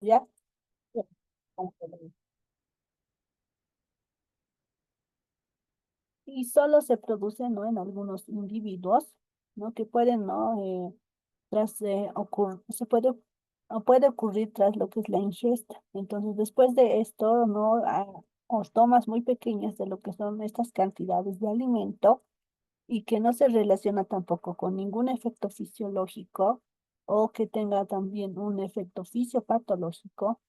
¿Ya? Y solo se produce, ¿no? En algunos individuos, ¿no? Que pueden, ¿no? Se puede, o puede ocurrir tras lo que es la ingesta. Entonces, después de esto, ¿no? O tomas muy pequeñas de lo que son estas cantidades de alimento y que no se relaciona tampoco con ningún efecto fisiológico o que tenga también un efecto fisiopatológico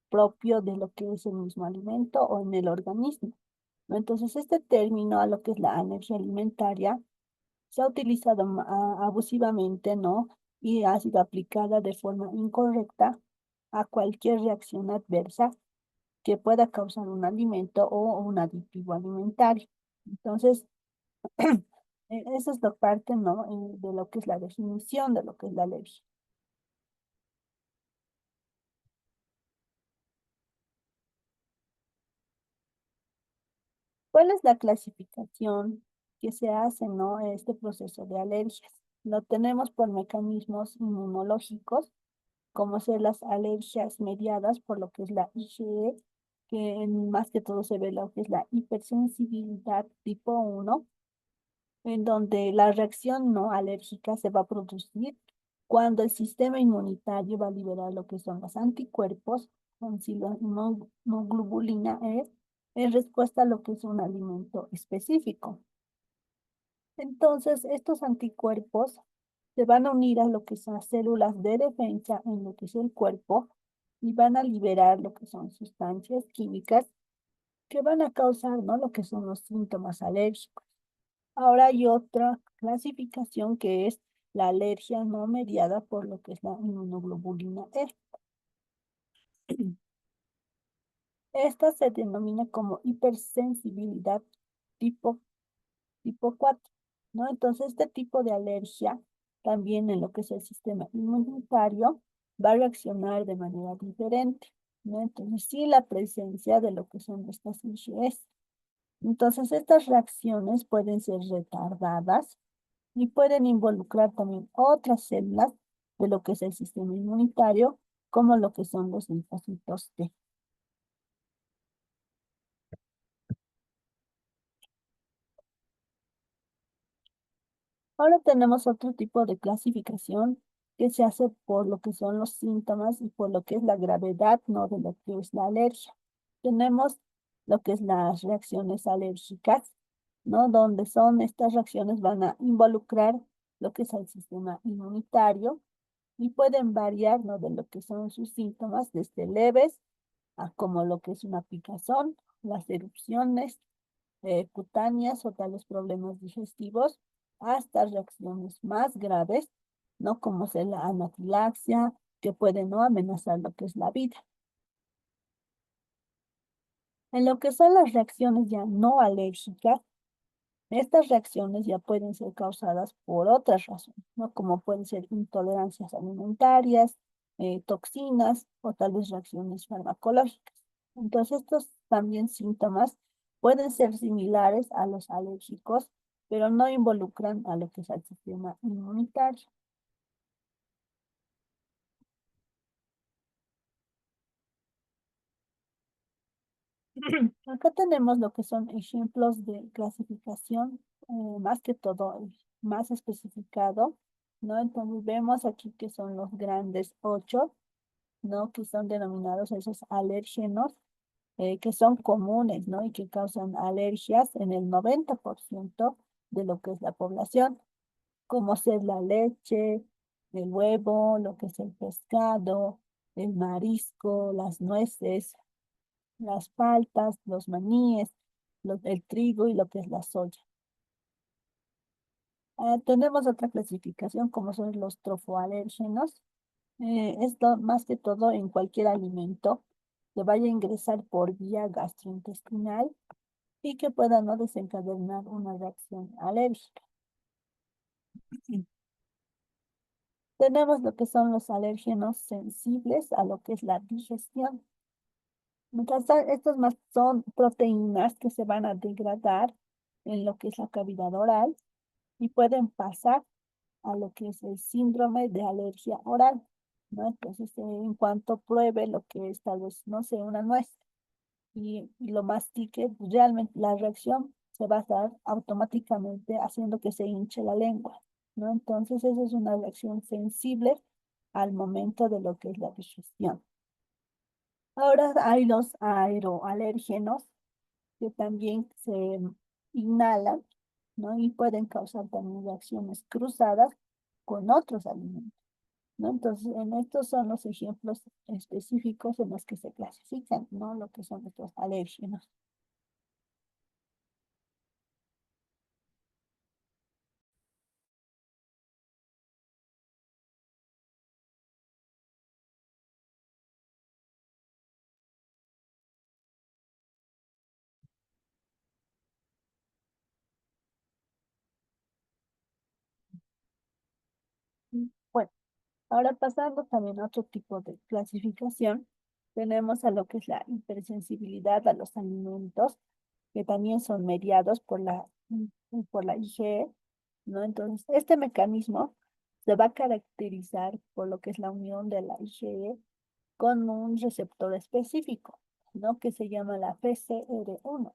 propio de lo que es el mismo alimento o en el organismo, ¿no? Entonces, este término, a lo que es la alergia alimentaria, se ha utilizado abusivamente, ¿no? Y ha sido aplicada de forma incorrecta a cualquier reacción adversa que pueda causar un alimento o un aditivo alimentario. Entonces, eso es lo parte, ¿no? De lo que es la definición de lo que es la alergia. ¿Cuál es la clasificación que se hace, ¿no? En este proceso de alergias? Lo tenemos por mecanismos inmunológicos, como ser las alergias mediadas por lo que es la IgE, que más que todo se ve lo que es la hipersensibilidad tipo 1, en donde la reacción no alérgica se va a producir cuando el sistema inmunitario va a liberar lo que son los anticuerpos con inmunoglobulina E en respuesta a lo que es un alimento específico. Entonces, estos anticuerpos se van a unir a lo que son las células de defensa en lo que es el cuerpo y van a liberar lo que son sustancias químicas que van a causar, ¿no? Lo que son los síntomas alérgicos. Ahora hay otra clasificación que es la alergia no mediada por lo que es la inmunoglobulina E. Esta se denomina como hipersensibilidad tipo, tipo 4, ¿no? Entonces, este tipo de alergia también en lo que es el sistema inmunitario va a reaccionar de manera diferente, ¿no? Entonces, sí, la presencia de lo que son estas IgEs. Entonces, estas reacciones pueden ser retardadas y pueden involucrar también otras células de lo que es el sistema inmunitario, como lo que son los linfocitos T. Ahora tenemos otro tipo de clasificación que se hace por lo que son los síntomas y por lo que es la gravedad, ¿no? De lo que es la alergia. Tenemos lo que es las reacciones alérgicas, ¿no? Donde son estas reacciones van a involucrar lo que es el sistema inmunitario y pueden variar, ¿no? De lo que son sus síntomas, desde leves a como lo que es una picazón, las erupciones cutáneas o tales problemas digestivos, hasta reacciones más graves, ¿no? Como ser la anafilaxia, que puede no amenazar lo que es la vida. En lo que son las reacciones ya no alérgicas, estas reacciones ya pueden ser causadas por otras razones, ¿no? Como pueden ser intolerancias alimentarias, toxinas o tal vez reacciones farmacológicas. Entonces, estos también síntomas pueden ser similares a los alérgicos, pero no involucran a lo que es el sistema inmunitario. Acá tenemos lo que son ejemplos de clasificación, más que todo, más especificado, ¿no? Entonces vemos aquí que son los grandes 8, ¿no? Que son denominados esos alérgenos, que son comunes, ¿no? Y que causan alergias en el 90% de lo que es la población, como ser la leche, el huevo, lo que es el pescado, el marisco, las nueces, las paltas, los maníes, el trigo y lo que es la soya. Tenemos otra clasificación como son los trofoalérgenos. Esto más que todo en cualquier alimento que vaya a ingresar por vía gastrointestinal y que pueda no desencadenar una reacción alérgica. Tenemos lo que son los alérgenos sensibles a lo que es la digestión. Entonces, estos más son proteínas que se van a degradar en lo que es la cavidad oral y pueden pasar a lo que es el síndrome de alergia oral. ¿no? Entonces, en cuanto pruebe lo que es tal vez, no sé, una nuez y lo mastique, pues, realmente la reacción se va a dar automáticamente haciendo que se hinche la lengua, ¿no? Entonces, esa es una reacción sensible al momento de lo que es la digestión. Ahora hay los aeroalérgenos que también se inhalan, ¿no? Y pueden causar también reacciones cruzadas con otros alimentos, ¿no? Entonces, en estos son los ejemplos específicos en los que se clasifican, ¿no? Lo que son estos alérgenos. Bueno, ahora pasando también a otro tipo de clasificación, tenemos a lo que es la hipersensibilidad a los alimentos, que también son mediados por la IgE, ¿no? Entonces, este mecanismo se va a caracterizar por lo que es la unión de la IgE con un receptor específico, ¿no? Que se llama la PCR1.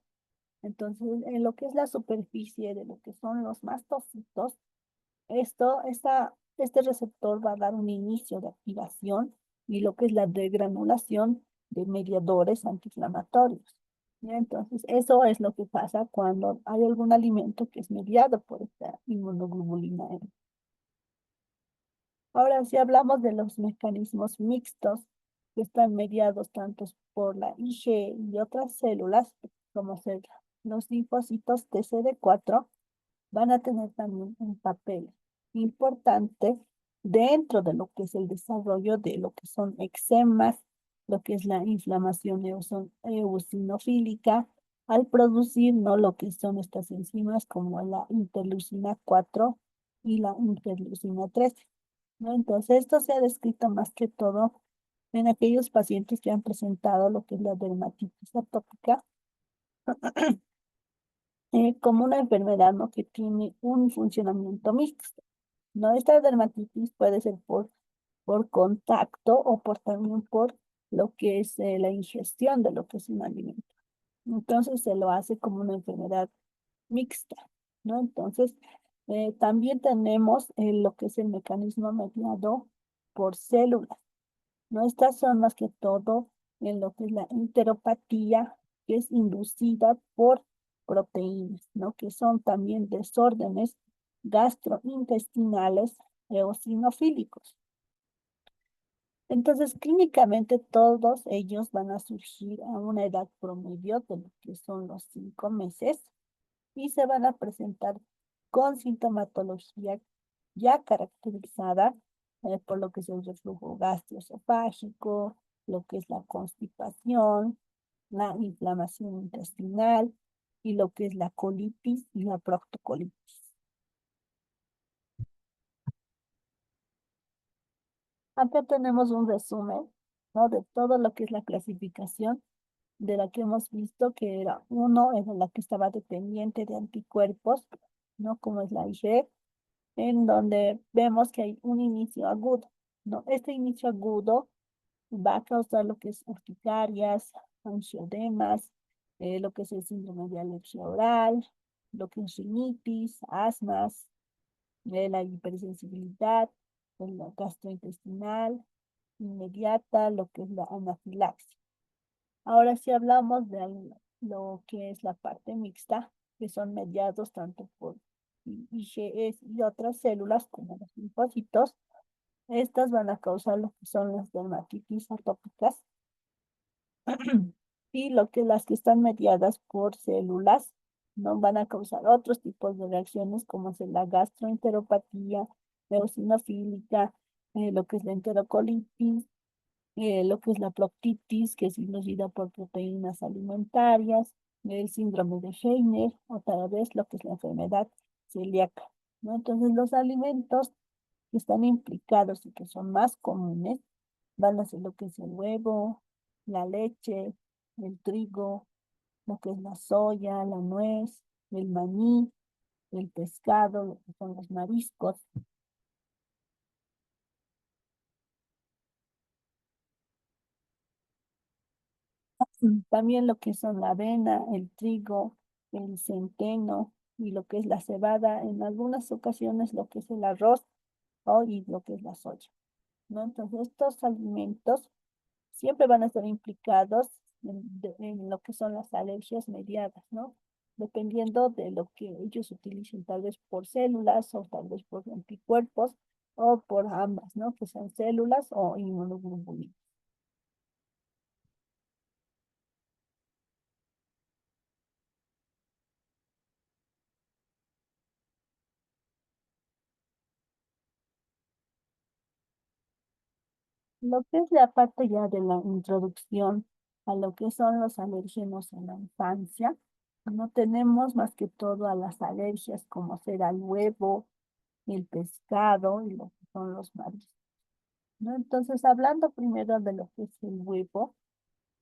Entonces, en lo que es la superficie de lo que son los mastocitos, este receptor va a dar un inicio de activación y lo que es la degranulación de mediadores antiinflamatorios. ¿Ya? Entonces, eso es lo que pasa cuando hay algún alimento que es mediado por esta inmunoglobulina M. Ahora, si hablamos de los mecanismos mixtos que están mediados tanto por la IgE y otras células, como ser los linfocitos TCD4, van a tener también un papel importante dentro de lo que es el desarrollo de lo que son eczemas, lo que es la inflamación eosinofílica, al producir, ¿no? Lo que son estas enzimas como la interleucina 4 y la interleucina 13, ¿no? Entonces, esto se ha descrito más que todo en aquellos pacientes que han presentado lo que es la dermatitis atópica como una enfermedad, ¿no? Que tiene un funcionamiento mixto, ¿no? Esta dermatitis puede ser por contacto o por también por lo que es la ingestión de lo que es un alimento. Entonces se lo hace como una enfermedad mixta, ¿no? Entonces también tenemos lo que es el mecanismo mediado por células, ¿no? Estas son más que todo en lo que es la enteropatía, que es inducida por proteínas, ¿no? Que son también desórdenes gastrointestinales eosinofílicos. Entonces, clínicamente todos ellos van a surgir a una edad promedio de lo que son los 5 meses y se van a presentar con sintomatología ya caracterizada por lo que es el reflujo gastroesofágico, lo que es la constipación, la inflamación intestinal y lo que es la colitis y la proctocolitis. Acá tenemos un resumen, ¿no? De todo lo que es la clasificación de la que hemos visto, que era uno, era la que estaba dependiente de anticuerpos, ¿no? Como es la IgE, en donde vemos que hay un inicio agudo, ¿no? Este inicio agudo va a causar lo que es urticarias, angioedemas, lo que es el síndrome de alergia oral, lo que es rinitis, asmas, la hipersensibilidad, la gastrointestinal inmediata, lo que es la anafilaxia. Ahora si hablamos de lo que es la parte mixta, que son mediados tanto por IgE y otras células como los linfocitos, estas van a causar lo que son las dermatitis atópicas y lo que las que están mediadas por células no van a causar otros tipos de reacciones como es la gastroenteropatía, eosinofílica, lo que es la enterocolitis, lo que es la proctitis, que es inducida por proteínas alimentarias, el síndrome de Heiner, otra vez lo que es la enfermedad celíaca, ¿no? Entonces, los alimentos que están implicados y que son más comunes van a ser lo que es el huevo, la leche, el trigo, lo que es la soya, la nuez, el maní, el pescado, lo que son los mariscos. También lo que son la avena, el trigo, el centeno y lo que es la cebada, en algunas ocasiones lo que es el arroz y lo que es la soya, ¿no? Entonces, estos alimentos siempre van a estar implicados en lo que son las alergias mediadas, ¿no? Dependiendo de lo que ellos utilicen, tal vez por células o tal vez por anticuerpos o por ambas, ¿no? Que sean células o inmunoglobulinas. Lo que es la parte ya de la introducción a lo que son los alérgenos en la infancia, no tenemos más que todo a las alergias como será el huevo, el pescado y lo que son los mariscos, ¿no? Entonces, hablando primero de lo que es el huevo,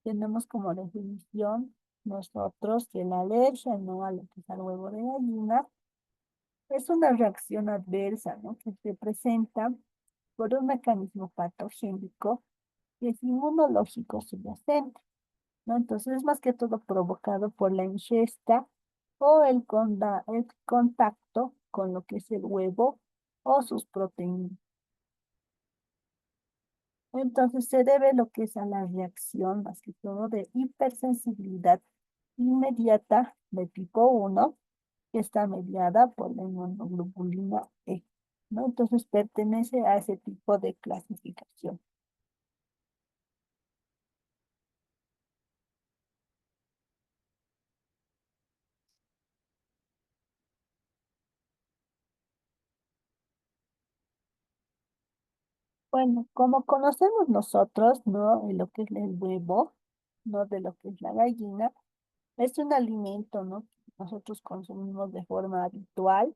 tenemos como definición nosotros que la alergia, ¿no? A lo que es al huevo de gallina, es una reacción adversa, ¿no? Que se presenta por un mecanismo patogénico que es inmunológico subyacente, ¿no? Entonces, es más que todo provocado por la ingesta o el contacto con lo que es el huevo o sus proteínas. Entonces se debe lo que es a la reacción, más que todo, de hipersensibilidad inmediata de tipo 1 que está mediada por la inmunoglobulina E, ¿no? Entonces pertenece a ese tipo de clasificación. Bueno, como conocemos nosotros, ¿no? En lo que es el huevo, ¿no? De lo que es la gallina, es un alimento, ¿no? Que nosotros consumimos de forma habitual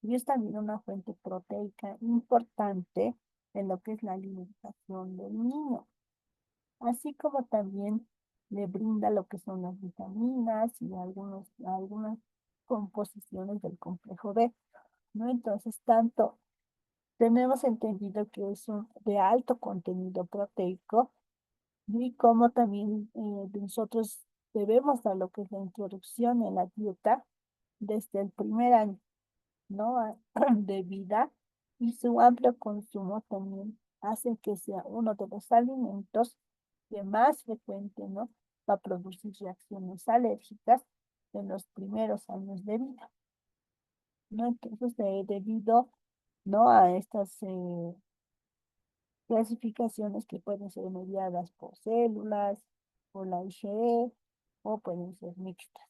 y es también una fuente proteica importante en lo que es la alimentación del niño, así como también le brinda lo que son las vitaminas y algunas composiciones del complejo B, ¿no? Entonces, tanto tenemos entendido que es de alto contenido proteico y como también nosotros debemos dar lo que es la introducción en la dieta desde el primer año, ¿no? De vida y su amplio consumo también hace que sea uno de los alimentos que más frecuente, ¿no? Va a producir reacciones alérgicas en los primeros años de vida, ¿no? Entonces, debido, ¿no? A estas clasificaciones que pueden ser mediadas por células, por la IgE o pueden ser mixtas.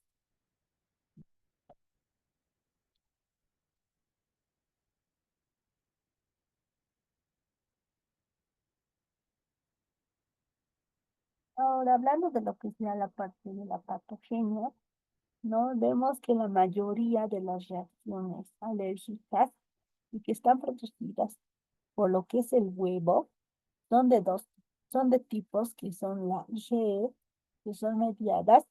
Ahora, hablando de lo que sea la parte de la patogenia, ¿no? Vemos que la mayoría de las reacciones alérgicas y que están producidas por lo que es el huevo son de dos, son de tipos que son la IgE, que son mediadas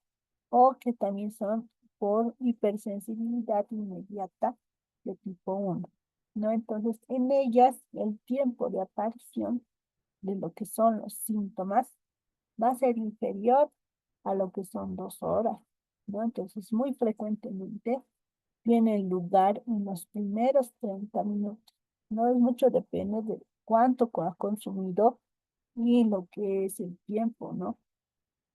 o que también son por hipersensibilidad inmediata de tipo 1, ¿no? Entonces, en ellas el tiempo de aparición de lo que son los síntomas va a ser inferior a lo que son 2 horas, ¿no? Entonces, muy frecuentemente tiene lugar en los primeros 30 minutos. No es mucho, depende de cuánto ha consumido y lo que es el tiempo, ¿no?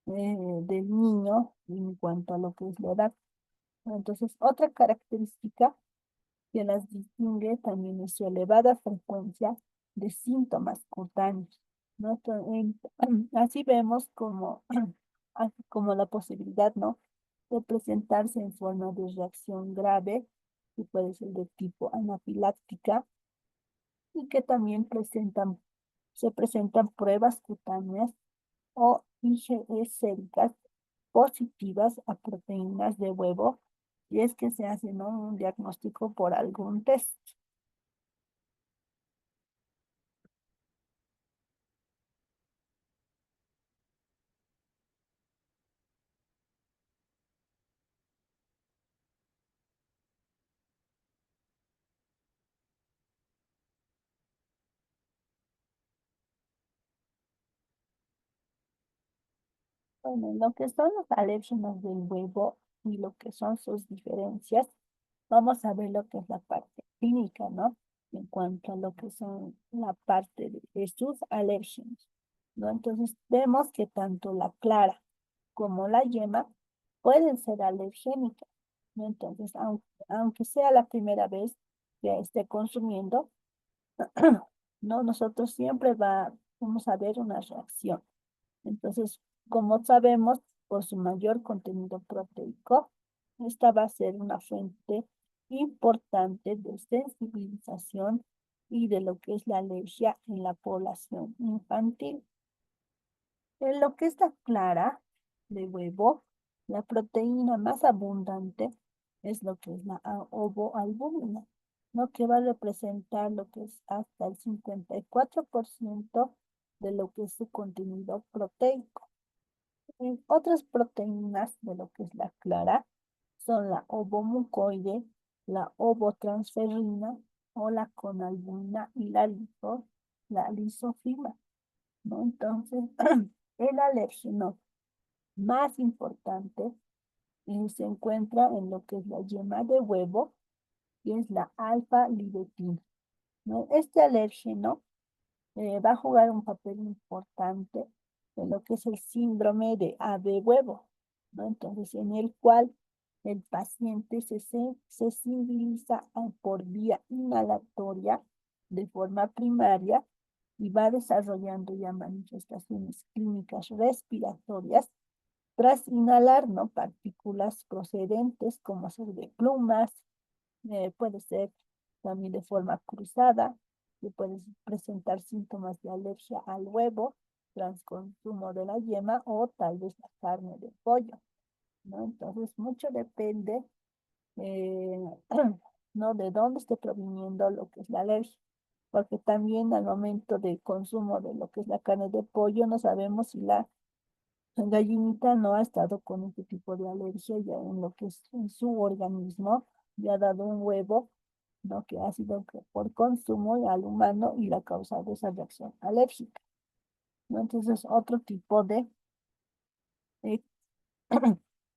Del niño en cuanto a lo que es la edad. Entonces, otra característica que las distingue también es su elevada frecuencia de síntomas cutáneos, ¿no? Así vemos como, así como la posibilidad, ¿no? De presentarse en forma de reacción grave, que puede ser de tipo anafiláctica, y que también se presentan pruebas cutáneas o IgE séricas positivas a proteínas de huevo, y es que se hace, ¿no? Un diagnóstico por algún test. Bueno, lo que son los alérgenos del huevo y lo que son sus diferencias, vamos a ver lo que es la parte clínica, ¿no? En cuanto a lo que son la parte de sus alérgenos, ¿no? Entonces, vemos que tanto la clara como la yema pueden ser alergénicas, ¿no? Entonces, aunque sea la primera vez que esté consumiendo, ¿no? Nosotros siempre vamos a ver una reacción. Entonces, como sabemos, por su mayor contenido proteico, esta va a ser una fuente importante de sensibilización y de lo que es la alergia en la población infantil. En lo que es la clara de huevo, la proteína más abundante es lo que es la ovoalbúmina, ¿no? Que va a representar lo que es hasta el 54% de lo que es su contenido proteico. Otras proteínas de lo que es la clara son la ovomucoide, la ovotransferrina o la conalbumina y la lisofima, ¿no? Entonces, el alérgeno más importante se encuentra en lo que es la yema de huevo, que es la alfa-libetina, ¿no? Este alérgeno va a jugar un papel importante en lo que es el síndrome de ave huevo, ¿no? Entonces, en el cual el paciente se sensibiliza por vía inhalatoria de forma primaria y va desarrollando ya manifestaciones clínicas respiratorias tras inhalar, ¿no? Partículas procedentes como ser de plumas, puede ser también de forma cruzada, que puede presentar síntomas de alergia al huevo tras consumo de la yema o tal vez la carne de pollo, ¿no? Entonces, mucho depende, eh, ¿no? De dónde esté proviniendo lo que es la alergia, porque también al momento de consumo de lo que es la carne de pollo no sabemos si la gallinita no ha estado con este tipo de alergia ya en lo que es en su organismo, y ha dado un huevo, ¿no? Que ha sido por consumo al humano y le ha causado esa reacción alérgica, ¿no? Entonces, otro tipo eh,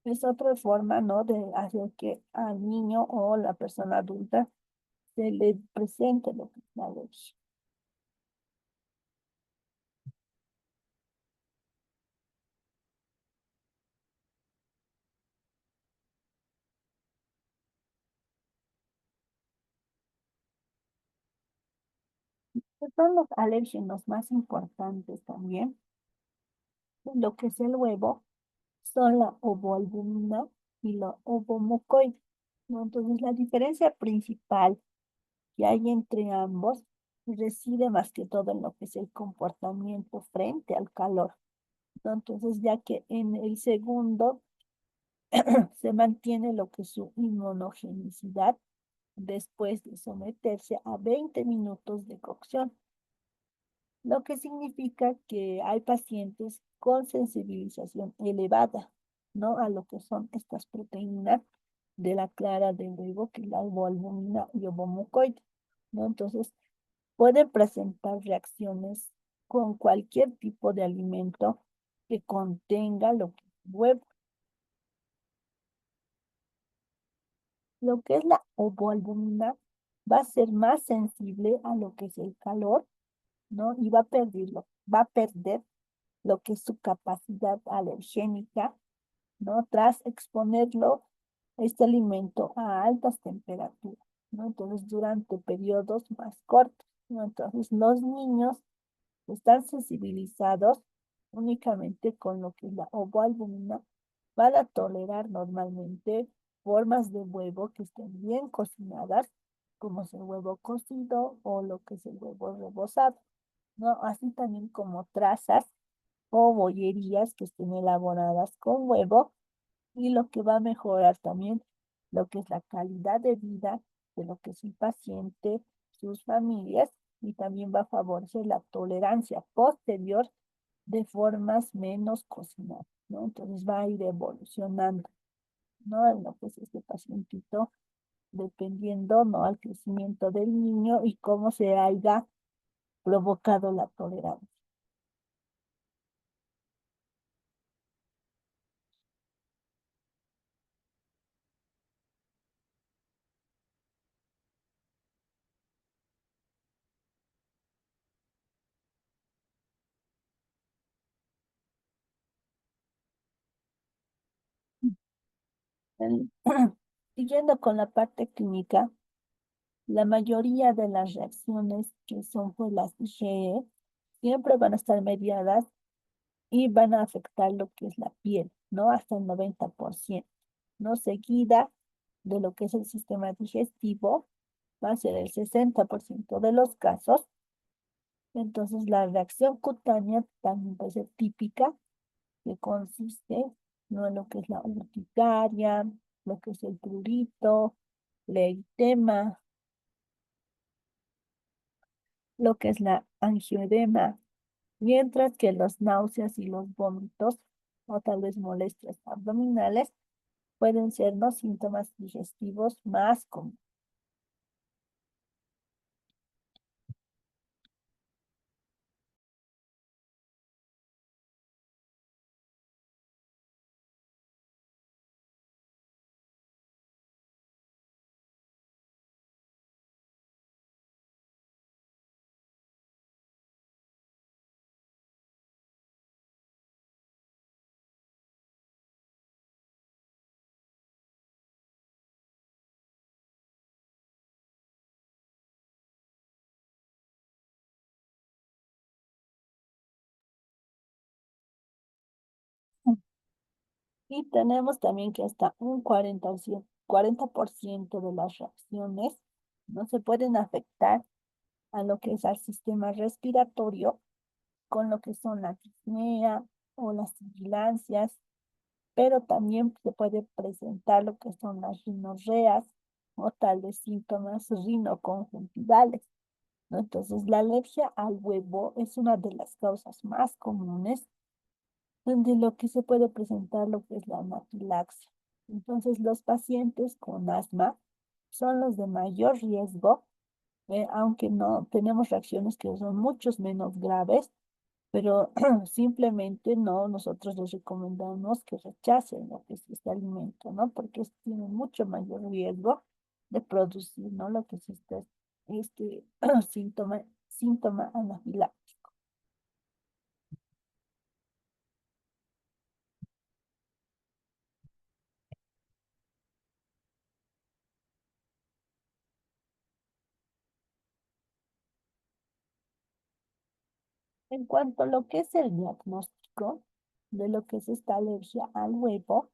es otra forma, ¿no? De hacer que al niño o la persona adulta se le presente lo que es la alergia. Que son los alérgenos más importantes también, lo que es el huevo son la ovoalbumina y la ovomucoide, ¿no? Entonces, la diferencia principal que hay entre ambos reside más que todo en lo que es el comportamiento frente al calor, ¿no? Entonces, ya que en el segundo se mantiene lo que es su inmunogenicidad después de someterse a 20 minutos de cocción, lo que significa que hay pacientes con sensibilización elevada, ¿no? A lo que son estas proteínas de la clara de huevo, que es la albuminina y ovomucoide, ¿no? Entonces, pueden presentar reacciones con cualquier tipo de alimento que contenga lo que es huevo. Lo que es la ovoalbumina va a ser más sensible a lo que es el calor, ¿no? Y va a perder lo que es su capacidad alergénica, ¿no? Tras exponerlo, este alimento a altas temperaturas, ¿no? Entonces, durante periodos más cortos, ¿no? Entonces, los niños están sensibilizados únicamente con lo que es la ovoalbumina, van a tolerar normalmente formas de huevo que estén bien cocinadas, como es el huevo cocido o lo que es el huevo rebozado, ¿no? Así también como trazas o bollerías que estén elaboradas con huevo, y lo que va a mejorar también lo que es la calidad de vida de lo que es el paciente, sus familias, y también va a favorecer la tolerancia posterior de formas menos cocinadas, ¿no? Entonces va a ir evolucionando, ¿no? En lo que es este pacientito, dependiendo, ¿no? Al crecimiento del niño y cómo se haya provocado la tolerancia. El- Siguiendo con la parte clínica, la mayoría de las reacciones que son por las IgE siempre van a estar mediadas y van a afectar lo que es la piel, ¿no? Hasta el 90%, ¿no? Seguida de lo que es el sistema digestivo, va a ser el 60% de los casos. Entonces, la reacción cutánea también puede ser típica, que consiste, ¿no? En lo que es la urticaria, lo que es el prurito, el eritema, lo que es la angioedema, mientras que las náuseas y los vómitos, o tal vez molestias abdominales, pueden ser los síntomas digestivos más comunes. Y tenemos también que hasta un 40% de las reacciones no se pueden afectar a lo que es al sistema respiratorio, con lo que son la disnea o las sibilancias, pero también se puede presentar lo que son las rinorreas o tal vez síntomas rinoconjuntivales, ¿no? Entonces, la alergia al huevo es una de las causas más comunes de lo que se puede presentar lo que es la anafilaxia. Entonces, los pacientes con asma son los de mayor riesgo, aunque no tenemos reacciones que son muchos menos graves, pero simplemente no, nosotros les recomendamos que rechacen lo que es este alimento, ¿no? Porque tiene mucho mayor riesgo de producir, ¿no? Lo que es este síntoma anafiláctico. En cuanto a lo que es el diagnóstico de lo que es esta alergia al huevo,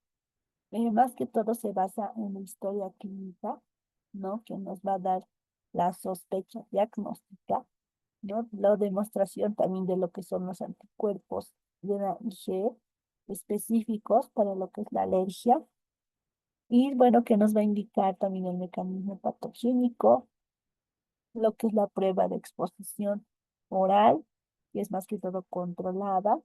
más que todo se basa en la historia clínica, ¿no? Que nos va a dar la sospecha diagnóstica, ¿no? La demostración también de lo que son los anticuerpos de la IgE específicos para lo que es la alergia. Y bueno, que nos va a indicar también el mecanismo patogénico, lo que es la prueba de exposición oral, que es más que todo controlada,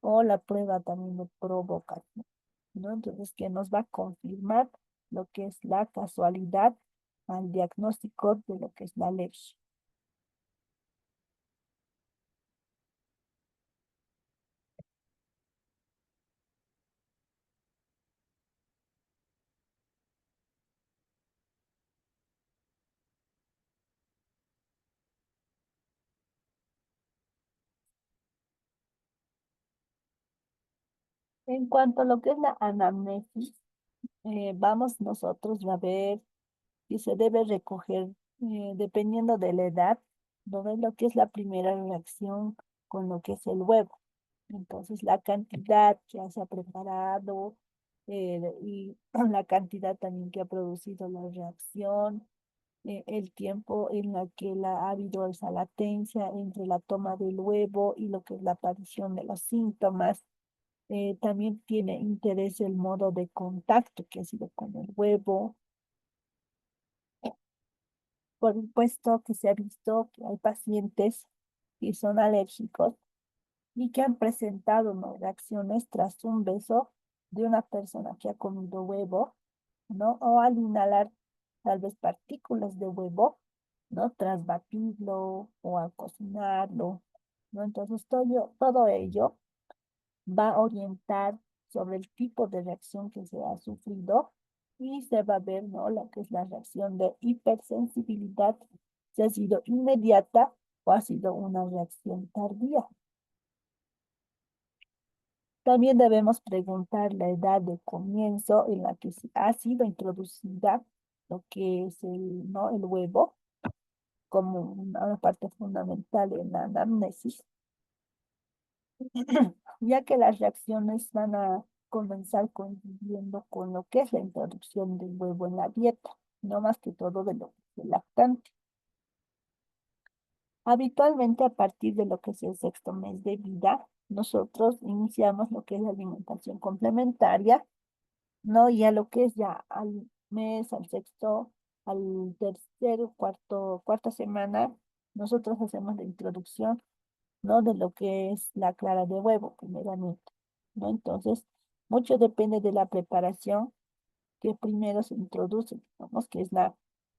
o la prueba también de provocación, ¿no? Entonces, que nos va a confirmar lo que es la casualidad al diagnóstico de lo que es la alergia. En cuanto a lo que es la anamnesis, vamos nosotros a ver si se debe recoger, dependiendo de la edad, ¿no? Ver lo que es la primera reacción con lo que es el huevo. Entonces, la cantidad que se ha preparado y la cantidad también que ha producido la reacción, el tiempo en la que ha habido esa latencia entre la toma del huevo y lo que es la aparición de los síntomas. También tiene interés el modo de contacto que ha sido con el huevo. Por supuesto que se ha visto que hay pacientes que son alérgicos y que han presentado, ¿no? Reacciones tras un beso de una persona que ha comido huevo, ¿no? O al inhalar tal vez partículas de huevo, ¿no? Tras batirlo o al cocinarlo, ¿no? Entonces todo ello va a orientar sobre el tipo de reacción que se ha sufrido y se va a ver, ¿no? Lo que es la reacción de hipersensibilidad, si ha sido inmediata o ha sido una reacción tardía. También debemos preguntar la edad de comienzo en la que ha sido introducida lo que es ¿no? el huevo como una parte fundamental en la anamnesis, ya que las reacciones van a comenzar coincidiendo con lo que es la introducción del huevo en la dieta, no más que todo de lo que es el lactante. Habitualmente a partir de lo que es el sexto mes de vida, nosotros iniciamos lo que es la alimentación complementaria, ¿no? Y a lo que es ya al mes, al sexto, al tercer, cuarta semana, nosotros hacemos la introducción, ¿no? De lo que es la clara de huevo, primeramente, ¿no? Entonces, mucho depende de la preparación que primero se introduce, digamos que es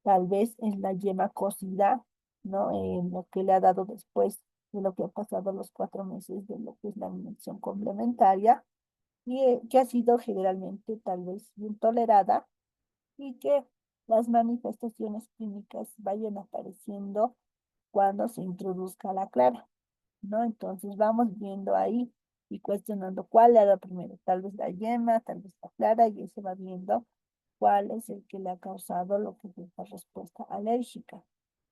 tal vez es la yema cocida, ¿no? Lo que le ha dado después de lo que ha pasado los 4 meses de lo que es la alimentación complementaria y que ha sido generalmente tal vez bien tolerada y que las manifestaciones clínicas vayan apareciendo cuando se introduzca la clara, ¿no? Entonces vamos viendo ahí y cuestionando cuál era primero, tal vez la yema, tal vez la clara, y se va viendo cuál es el que le ha causado lo que es la respuesta alérgica.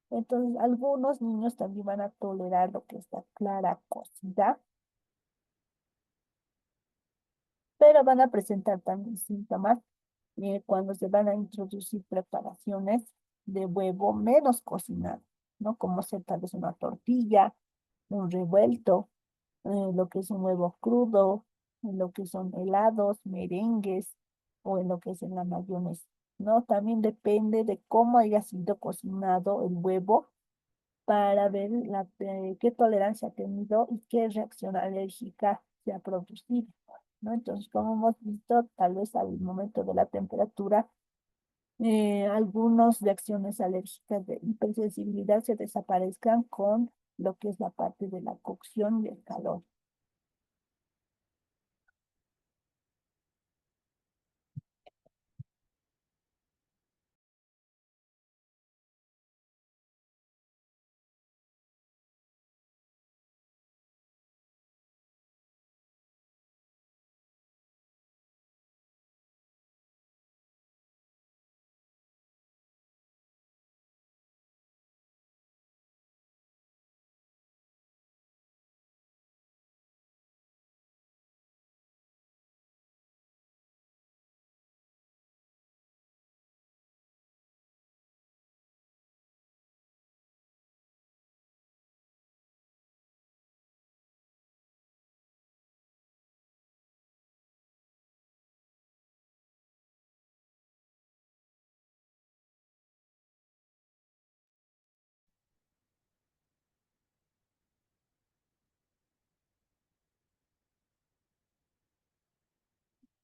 Entonces, algunos niños también van a tolerar lo que es la clara cocida, pero van a presentar también síntomas cuando se van a introducir preparaciones de huevo menos cocinado, ¿no? Como ser tal vez una tortilla, un revuelto, lo que es un huevo crudo, en lo que son helados, merengues o en lo que es en la mayonesa, ¿no? También depende de cómo haya sido cocinado el huevo para ver qué tolerancia ha tenido y qué reacción alérgica se ha producido, ¿no? Entonces, como hemos visto, tal vez al momento de la temperatura, algunas reacciones alérgicas de hipersensibilidad se desaparezcan con lo que es la parte de la cocción y el calor.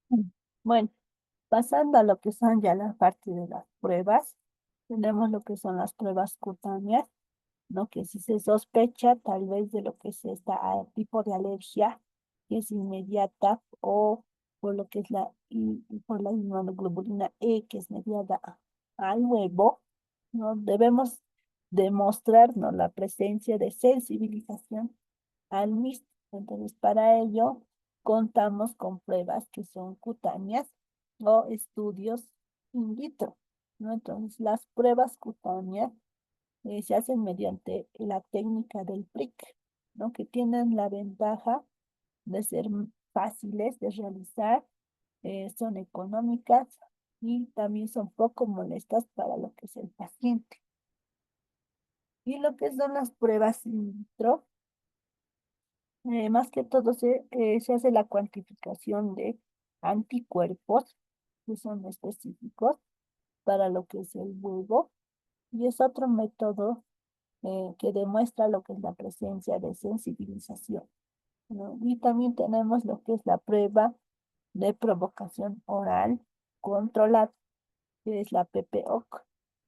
Mm. Bueno, pasando a lo que son ya la parte de las pruebas, tenemos lo que son las pruebas cutáneas, ¿no? Que si se sospecha tal vez de lo que es este tipo de alergia, que es inmediata, o por lo que es por la inmunoglobulina E, que es mediada al huevo, ¿no? Debemos demostrarnos la presencia de sensibilización al mismo. Entonces, para ello, contamos con pruebas que son cutáneas o estudios in vitro, ¿no? Entonces, las pruebas cutáneas se hacen mediante la técnica del PRIC, ¿no? Que tienen la ventaja de ser fáciles de realizar, son económicas y también son poco molestas para lo que es el paciente. Y lo que son las pruebas in vitro, más que todo se hace la cuantificación de anticuerpos que son específicos para lo que es el huevo y es otro método que demuestra lo que es la presencia de sensibilización, ¿no? Y también tenemos lo que es la prueba de provocación oral controlada, que es la PPOC,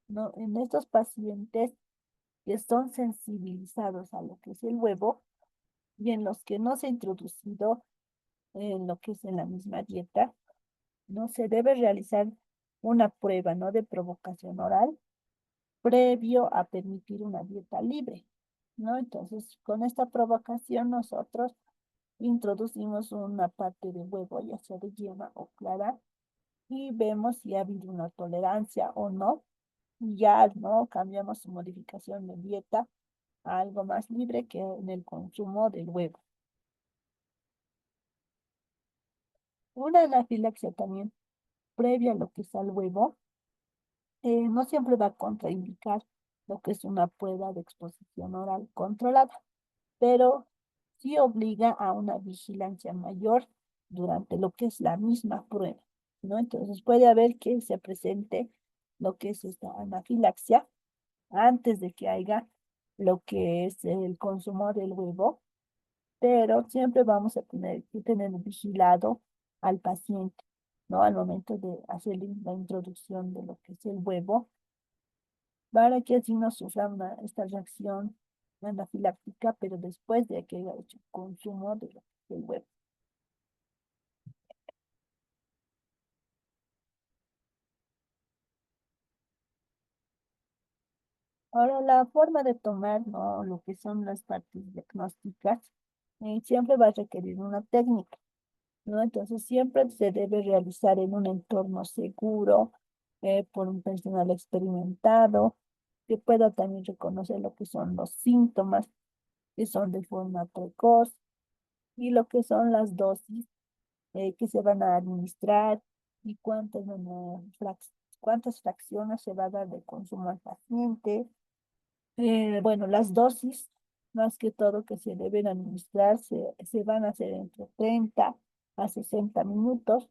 ¿no? En estos pacientes que son sensibilizados a lo que es el huevo y en los que no se ha introducido en lo que es en la misma dieta, no se debe realizar una prueba, ¿no? De provocación oral previo a permitir una dieta libre, ¿no? Entonces, con esta provocación nosotros introducimos una parte de huevo, ya sea de yema o clara, y vemos si ha habido una tolerancia o no. Y ya, ¿no? Cambiamos su modificación de dieta a algo más libre que en el consumo del huevo. Una anafilaxia también previa a lo que es al huevo, no siempre va a contraindicar lo que es una prueba de exposición oral controlada, pero sí obliga a una vigilancia mayor durante lo que es la misma prueba, ¿no? Entonces puede haber que se presente lo que es esta anafilaxia antes de que haya lo que es el consumo del huevo, pero siempre vamos a tener que tener vigilado al paciente, ¿no? Al momento de hacerle la introducción de lo que es el huevo, para que así no sufra esta reacción anafiláctica, pero después de que haya hecho consumo de lo que es el huevo. Ahora, la forma de tomar, ¿no? Lo que son las partes diagnósticas, siempre va a requerir una técnica, ¿no? Entonces, siempre se debe realizar en un entorno seguro, por un personal experimentado, que pueda también reconocer lo que son los síntomas, que son de forma precoz, y lo que son las dosis que se van a administrar y cuántas fracciones se va a dar de consumo al paciente. Bueno, las dosis, más que todo que se deben administrar, se van a hacer entre 30 a 60 minutos,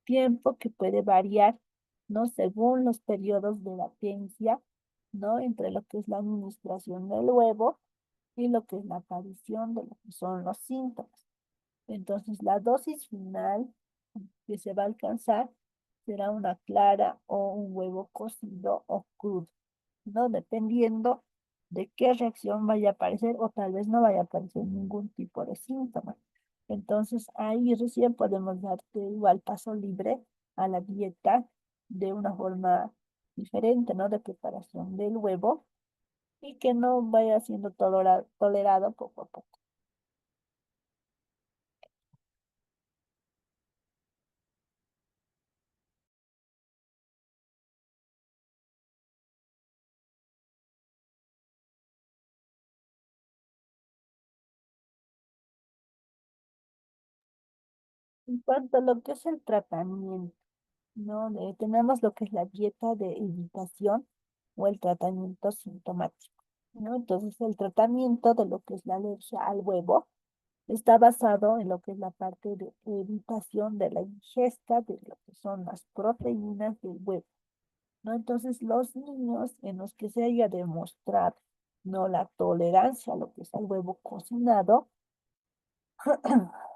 tiempo que puede variar, ¿no? Según los periodos de latencia, ¿no? Entre lo que es la administración del huevo y lo que es la aparición de lo que son los síntomas. Entonces, la dosis final que se va a alcanzar será una clara o un huevo cocido o crudo, ¿no? Dependiendo de qué reacción vaya a aparecer o tal vez no vaya a aparecer ningún tipo de síntoma. Entonces, ahí recién podemos darte igual paso libre a la dieta de una forma diferente, ¿no? De preparación del huevo y que no vaya siendo tolerado poco a poco. En cuanto a lo que es el tratamiento, ¿no? Tenemos lo que es la dieta de evitación o el tratamiento sintomático, ¿no? Entonces, el tratamiento de lo que es la alergia al huevo está basado en lo que es la parte de evitación de la ingesta de lo que son las proteínas del huevo, ¿no? Entonces, los niños en los que se haya demostrado, ¿no? La tolerancia a lo que es el huevo cocinado,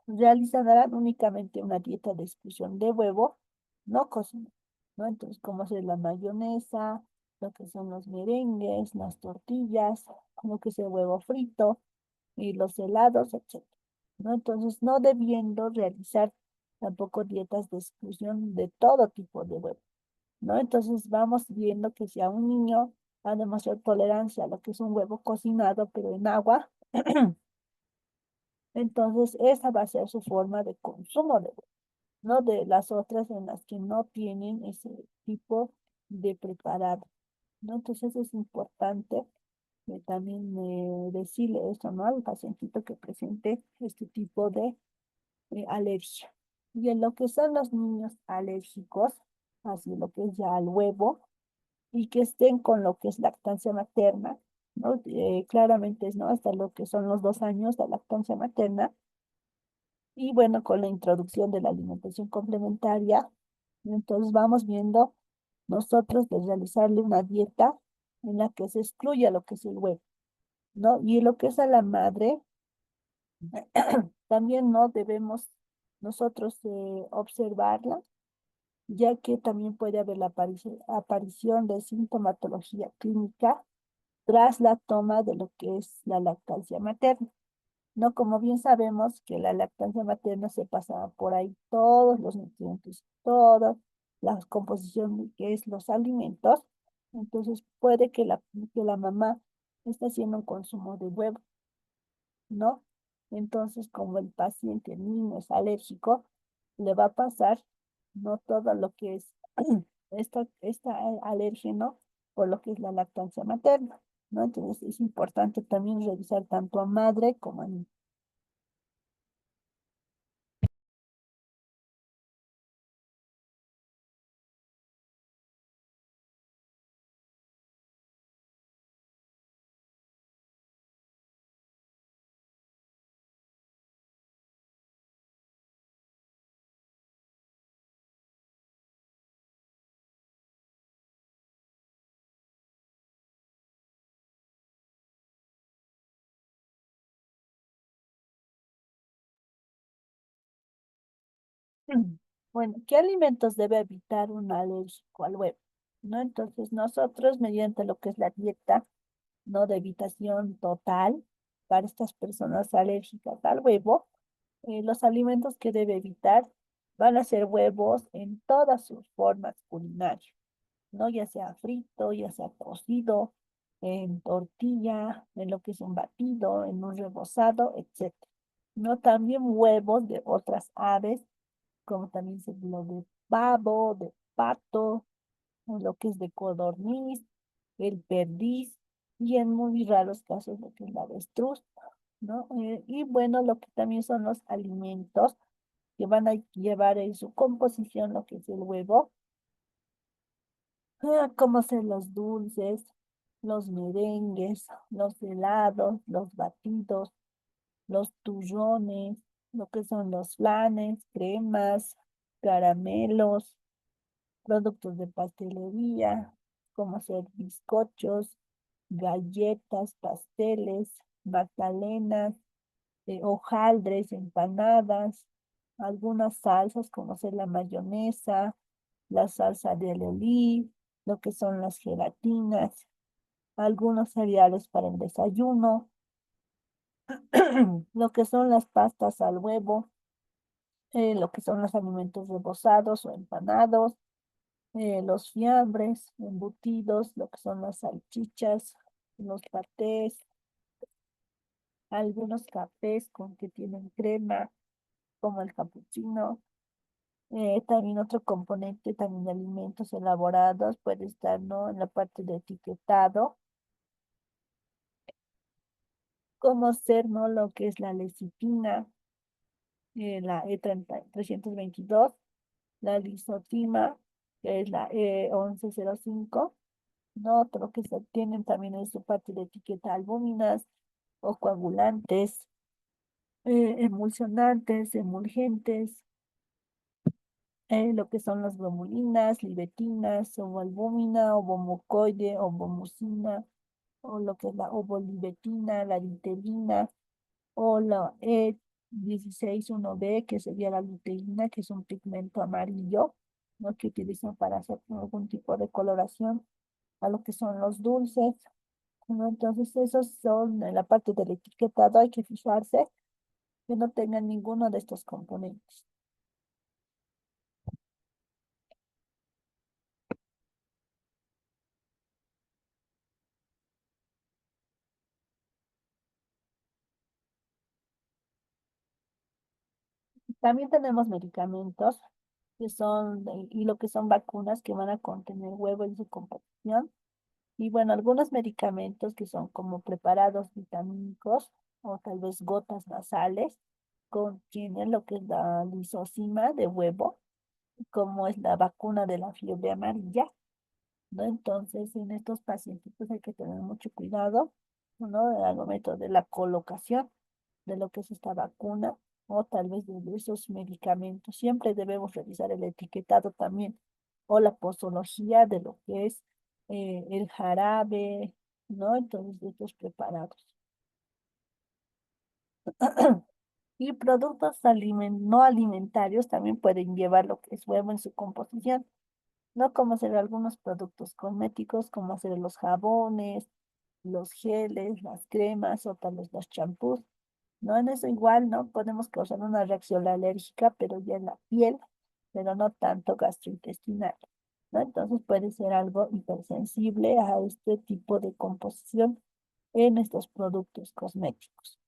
realizarán únicamente una dieta de exclusión de huevo no cocinado, ¿no? Entonces, como es la mayonesa, lo que son los merengues, las tortillas, como que es el huevo frito y los helados, etcétera, ¿no? Entonces, no debiendo realizar tampoco dietas de exclusión de todo tipo de huevo, ¿no? Entonces, vamos viendo que si a un niño ha demostrado tolerancia a lo que es un huevo cocinado, pero en agua, entonces esa va a ser su forma de consumo de huevo, no de las otras en las que no tienen ese tipo de preparado, ¿no? Entonces es importante también decirle esto, ¿no? Al pacientito que presente este tipo de alergia. Y en lo que son los niños alérgicos, así lo que es ya al huevo, y que estén con lo que es lactancia materna, ¿no? Claramente es, ¿no? Hasta lo que son los 2 años de lactancia materna, y bueno, con la introducción de la alimentación complementaria, entonces vamos viendo nosotros de realizarle una dieta en la que se excluya lo que es el huevo, ¿no? Y lo que es a la madre, también no debemos nosotros observarla, ya que también puede haber la aparición de sintomatología clínica tras la toma de lo que es la lactancia materna. No, como bien sabemos que la lactancia materna se pasa por ahí todos los nutrientes, toda la composición que es los alimentos. Entonces puede que la mamá esté haciendo un consumo de huevo. ¿no? Entonces, como el paciente, el niño es alérgico, le va a pasar, no todo lo que es alérgeno por lo que es la lactancia materna, ¿no? Entonces, es importante también revisar tanto a madre como a niño. Bueno, ¿qué alimentos debe evitar un alérgico al huevo? ¿No? Entonces, nosotros, mediante lo que es la dieta, ¿no? De evitación total para estas personas alérgicas al huevo, los alimentos que debe evitar van a ser huevos en todas sus formas culinarias, ¿no? Ya sea frito, ya sea cocido, en tortilla, en lo que es un batido, en un rebozado, etcétera. ¿No? También huevos de otras aves, como también se lo de pavo, de pato, o lo que es de codorniz, el perdiz, y en muy raros casos lo que es la avestruz, ¿no? Y bueno, lo que también son los alimentos que van a llevar en su composición lo que es el huevo, como ser los dulces, los merengues, los helados, los batidos, los turrones, lo que son los flanes, cremas, caramelos, productos de pastelería, como ser bizcochos, galletas, pasteles, magdalenas, hojaldres, empanadas, algunas salsas como ser la mayonesa, la salsa de alelí, lo que son las gelatinas, algunos cereales para el desayuno, lo que son las pastas al huevo, lo que son los alimentos rebozados o empanados, los fiambres, embutidos, lo que son las salchichas, los patés, algunos cafés con que tienen crema, como el capuchino. También otro componente también de alimentos elaborados puede estar, ¿no? En la parte de etiquetado, como ser, ¿no? Lo que es la lecitina, la E322, la lisotima, que es la E1105, ¿no? Otro que se obtienen también en su parte de etiqueta albúminas o coagulantes, emulsionantes, emulgentes, lo que son las bromulinas, libetinas, ovoalbúmina, ovomucoide, ovomucina, o lo que es la ovolivetina, la diterina, o la E161B, que sería la luteína, que es un pigmento amarillo, ¿no? Que utilizan para hacer algún tipo de coloración a lo que son los dulces, ¿no? Entonces, esos son en la parte del etiquetado, hay que fijarse que no tengan ninguno de estos componentes. También tenemos medicamentos y lo que son vacunas que van a contener huevo en su composición. Y bueno, algunos medicamentos que son como preparados vitamínicos o tal vez gotas nasales contienen lo que es la lisozima de huevo, como es la vacuna de la fiebre amarilla, ¿no? Entonces, en estos pacientes pues hay que tener mucho cuidado, ¿no? Al momento de la colocación de lo que es esta vacuna o tal vez de esos medicamentos. Siempre debemos revisar el etiquetado también o la posología de lo que es el jarabe, ¿no? Entonces, de estos preparados. Y productos no alimentarios también pueden llevar lo que es huevo en su composición, ¿no? Como hacer algunos productos cosméticos, como hacer los jabones, los geles, las cremas o tal vez los champús. No en eso igual, ¿no? Podemos causar una reacción alérgica, pero ya en la piel, pero no tanto gastrointestinal, ¿no? Entonces puede ser algo hipersensible a este tipo de composición en estos productos cosméticos.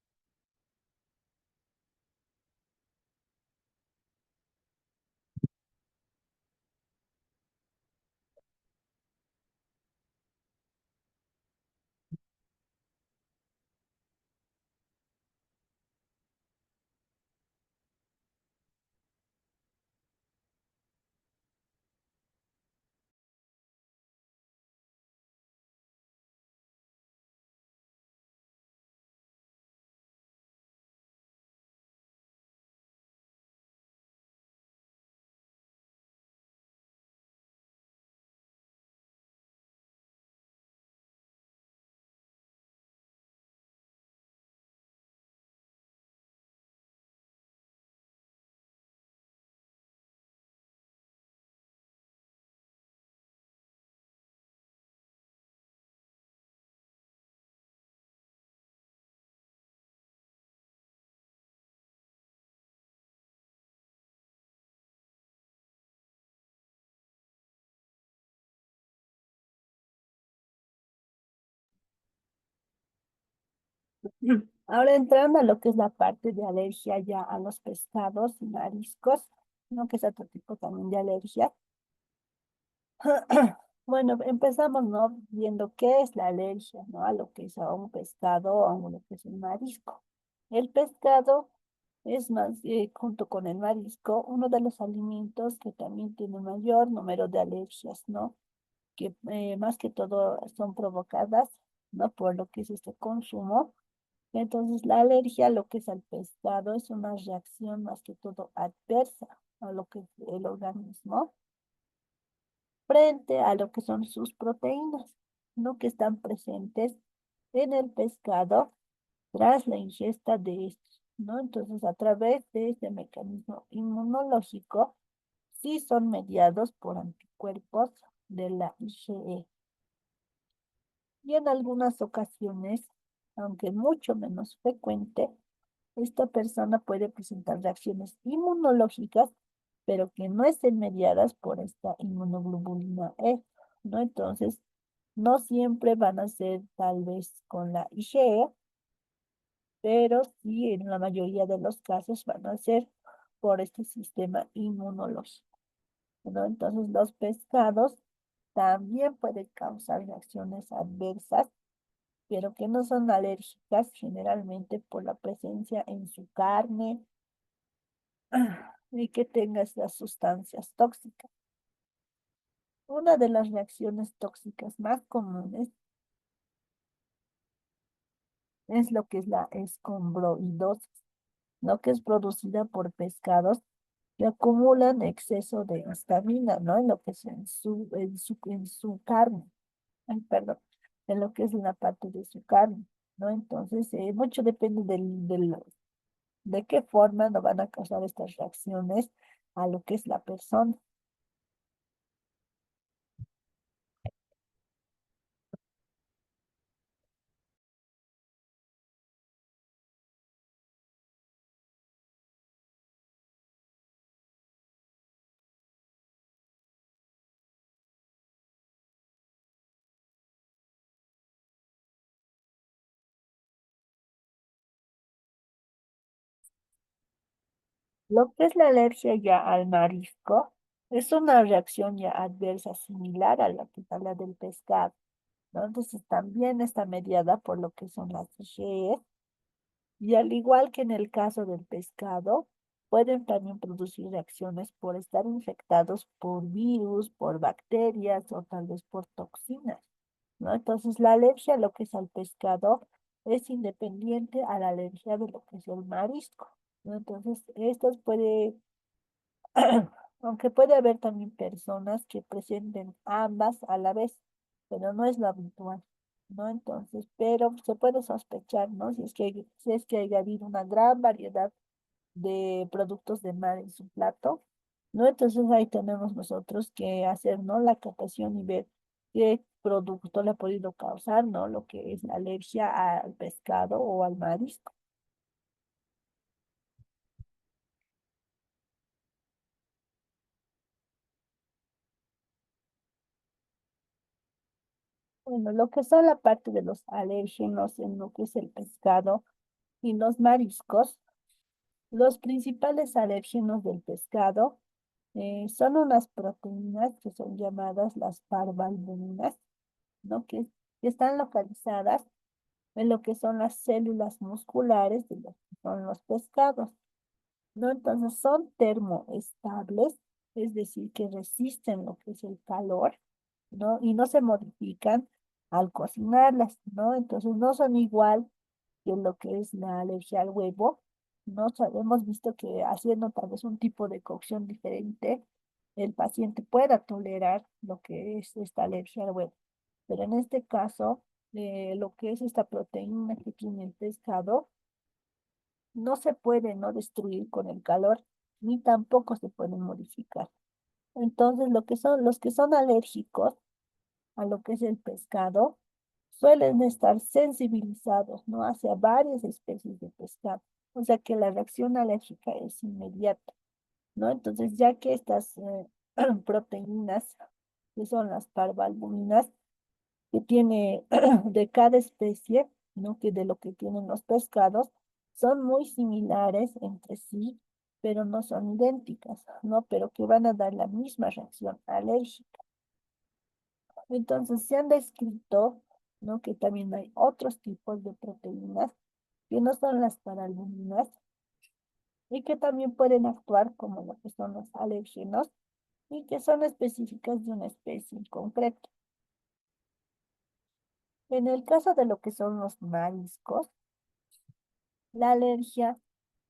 Ahora entrando a lo que es la parte de alergia ya a los pescados y mariscos, ¿no? Que es otro tipo también de alergia. Bueno, empezamos, ¿no? Viendo qué es la alergia, ¿no? A lo que es a un pescado o a lo que es un marisco. El pescado es más, junto con el marisco, uno de los alimentos que también tiene mayor número de alergias, ¿no? Que más que todo son provocadas, ¿no? Por lo que es este consumo. Entonces, la alergia a lo que es al pescado es una reacción más que todo adversa a lo que es el organismo frente a lo que son sus proteínas, ¿no? Que están presentes en el pescado tras la ingesta de estos, ¿no? Entonces, a través de este mecanismo inmunológico, sí son mediados por anticuerpos de la IgE. Y en algunas ocasiones, aunque mucho menos frecuente, esta persona puede presentar reacciones inmunológicas, pero que no estén mediadas por esta inmunoglobulina E, ¿no? Entonces, no siempre van a ser tal vez con la IgE, pero sí en la mayoría de los casos van a ser por este sistema inmunológico, ¿no? Entonces, los pescados también pueden causar reacciones adversas, pero que no son alérgicas generalmente por la presencia en su carne y que tenga estas sustancias tóxicas. Una de las reacciones tóxicas más comunes es lo que es la escombroidosis, ¿no? Que es producida por pescados que acumulan exceso de histamina, ¿no? En lo que es en su carne, ay, perdón, en lo que es la parte de su carne, ¿no? Entonces, mucho depende de qué forma no van a causar estas reacciones a lo que es la persona. Lo que es la alergia ya al marisco es una reacción ya adversa similar a la del pescado, ¿no? Entonces también está mediada por lo que son las IgE y al igual que en el caso del pescado, pueden también producir reacciones por estar infectados por virus, por bacterias o tal vez por toxinas, ¿no? Entonces la alergia a lo que es al pescado es independiente a la alergia de lo que es el marisco, ¿no? Entonces, estos puede aunque puede haber también personas que presenten ambas a la vez, pero no es lo habitual, ¿no? Entonces, pero se puede sospechar, ¿no? Si es que haya habido una gran variedad de productos de mar en su plato, ¿no? Entonces ahí tenemos nosotros que hacer, ¿no? La captación y ver qué producto le ha podido causar, ¿no? Lo que es la alergia al pescado o al marisco. Bueno, lo que son la parte de los alérgenos en lo que es el pescado y los mariscos, los principales alérgenos del pescado son unas proteínas que son llamadas las parvalbuminas, ¿no? Que están localizadas en lo que son las células musculares de lo que son los pescados, ¿no? Entonces son termoestables, es decir, que resisten lo que es el calor, ¿no? Y no se modifican al cocinarlas, ¿no? Entonces no son igual que lo que es la alergia al huevo, ¿no? Hemos visto que haciendo tal vez un tipo de cocción diferente, el paciente pueda tolerar lo que es esta alergia al huevo. Pero en este caso, lo que es esta proteína que tiene el pescado, no se puede no destruir con el calor, ni tampoco se puede modificar. Entonces, los que son alérgicos a lo que es el pescado, suelen estar sensibilizados, ¿no? Hacia varias especies de pescado. O sea que la reacción alérgica es inmediata, ¿no? Entonces, ya que estas proteínas, que son las parvalbuminas, que tiene de cada especie, ¿no? Que de lo que tienen los pescados son muy similares entre sí, pero no son idénticas, ¿no? Pero que van a dar la misma reacción alérgica. Entonces se han descrito, ¿no? Que también hay otros tipos de proteínas que no son las paraalbuminas y que también pueden actuar como lo que son los alérgenos y que son específicas de una especie en concreto. En el caso de lo que son los mariscos, la alergia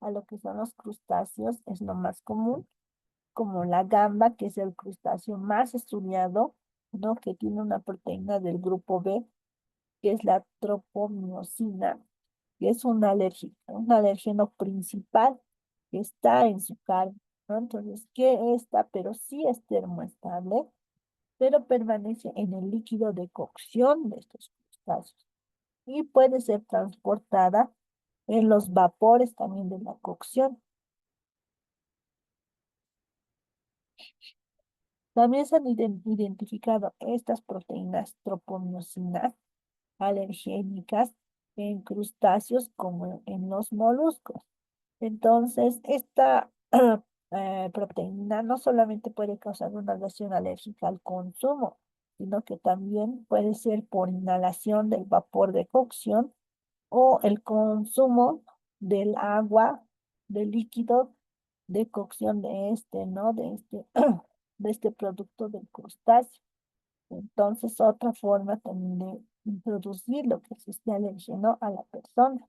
a lo que son los crustáceos es lo más común, como la gamba, que es el crustáceo más estudiado, ¿no? Que tiene una proteína del grupo B, que es la tropomiosina, que es un alérgeno principal que está en su carne, ¿no? Entonces, que está, pero sí es termoestable, pero permanece en el líquido de cocción de estos crustáceos y puede ser transportada en los vapores también de la cocción. También se han identificado estas proteínas troponosinas alergénicas en crustáceos como en los moluscos. Entonces, esta proteína no solamente puede causar una reacción alérgica al consumo, sino que también puede ser por inhalación del vapor de cocción o el consumo del agua, del líquido de cocción de este, ¿no? De este producto del crustáceo. Entonces, otra forma también de introducir lo que es este alérgeno a la persona.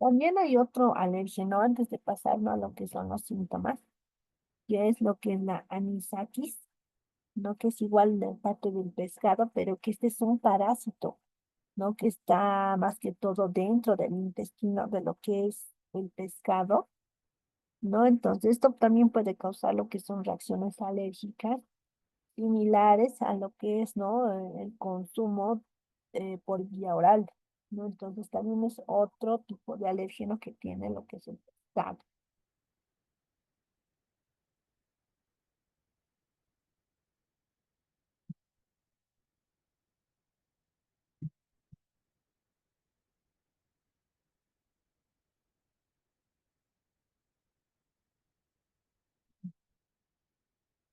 También hay otro alérgeno antes de pasarnos a lo que son los síntomas, que es lo que es la anisakis, no que es igual de parte del pescado, pero que este es un parásito, ¿no? Que está más que todo dentro del intestino de lo que es el pescado, ¿no? Entonces, esto también puede causar lo que son reacciones alérgicas similares a lo que es, ¿no? El consumo por vía oral, ¿no? Entonces, también es otro tipo de alérgeno que tiene lo que es el pescado.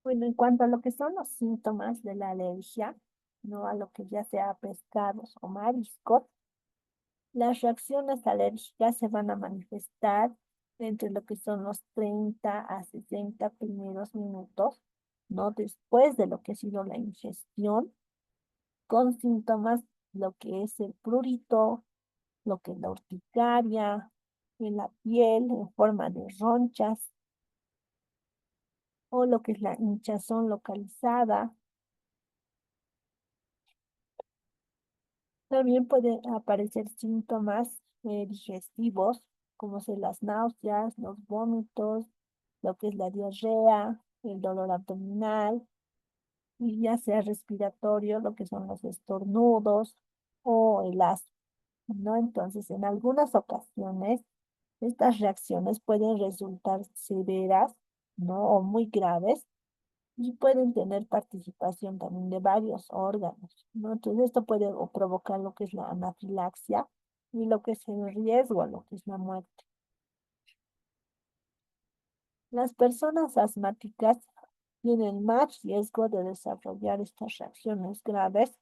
Bueno, en cuanto a lo que son los síntomas de la alergia, ¿no? A lo que ya sea pescados o mariscos, las reacciones alérgicas se van a manifestar entre lo que son los 30 a 60 primeros minutos, ¿no? Después de lo que ha sido la ingestión, con síntomas, lo que es el prurito, lo que es la urticaria, en la piel en forma de ronchas, o lo que es la hinchazón localizada. También pueden aparecer síntomas digestivos, como son las náuseas, los vómitos, lo que es la diarrea, el dolor abdominal, y ya sea respiratorio, lo que son los estornudos o el asma, ¿no? Entonces, en algunas ocasiones, estas reacciones pueden resultar severas, ¿no? O muy graves y pueden tener participación también de varios órganos, ¿no? Entonces esto puede provocar lo que es la anafilaxia y lo que es el riesgo a lo que es la muerte. Las personas asmáticas tienen más riesgo de desarrollar estas reacciones graves,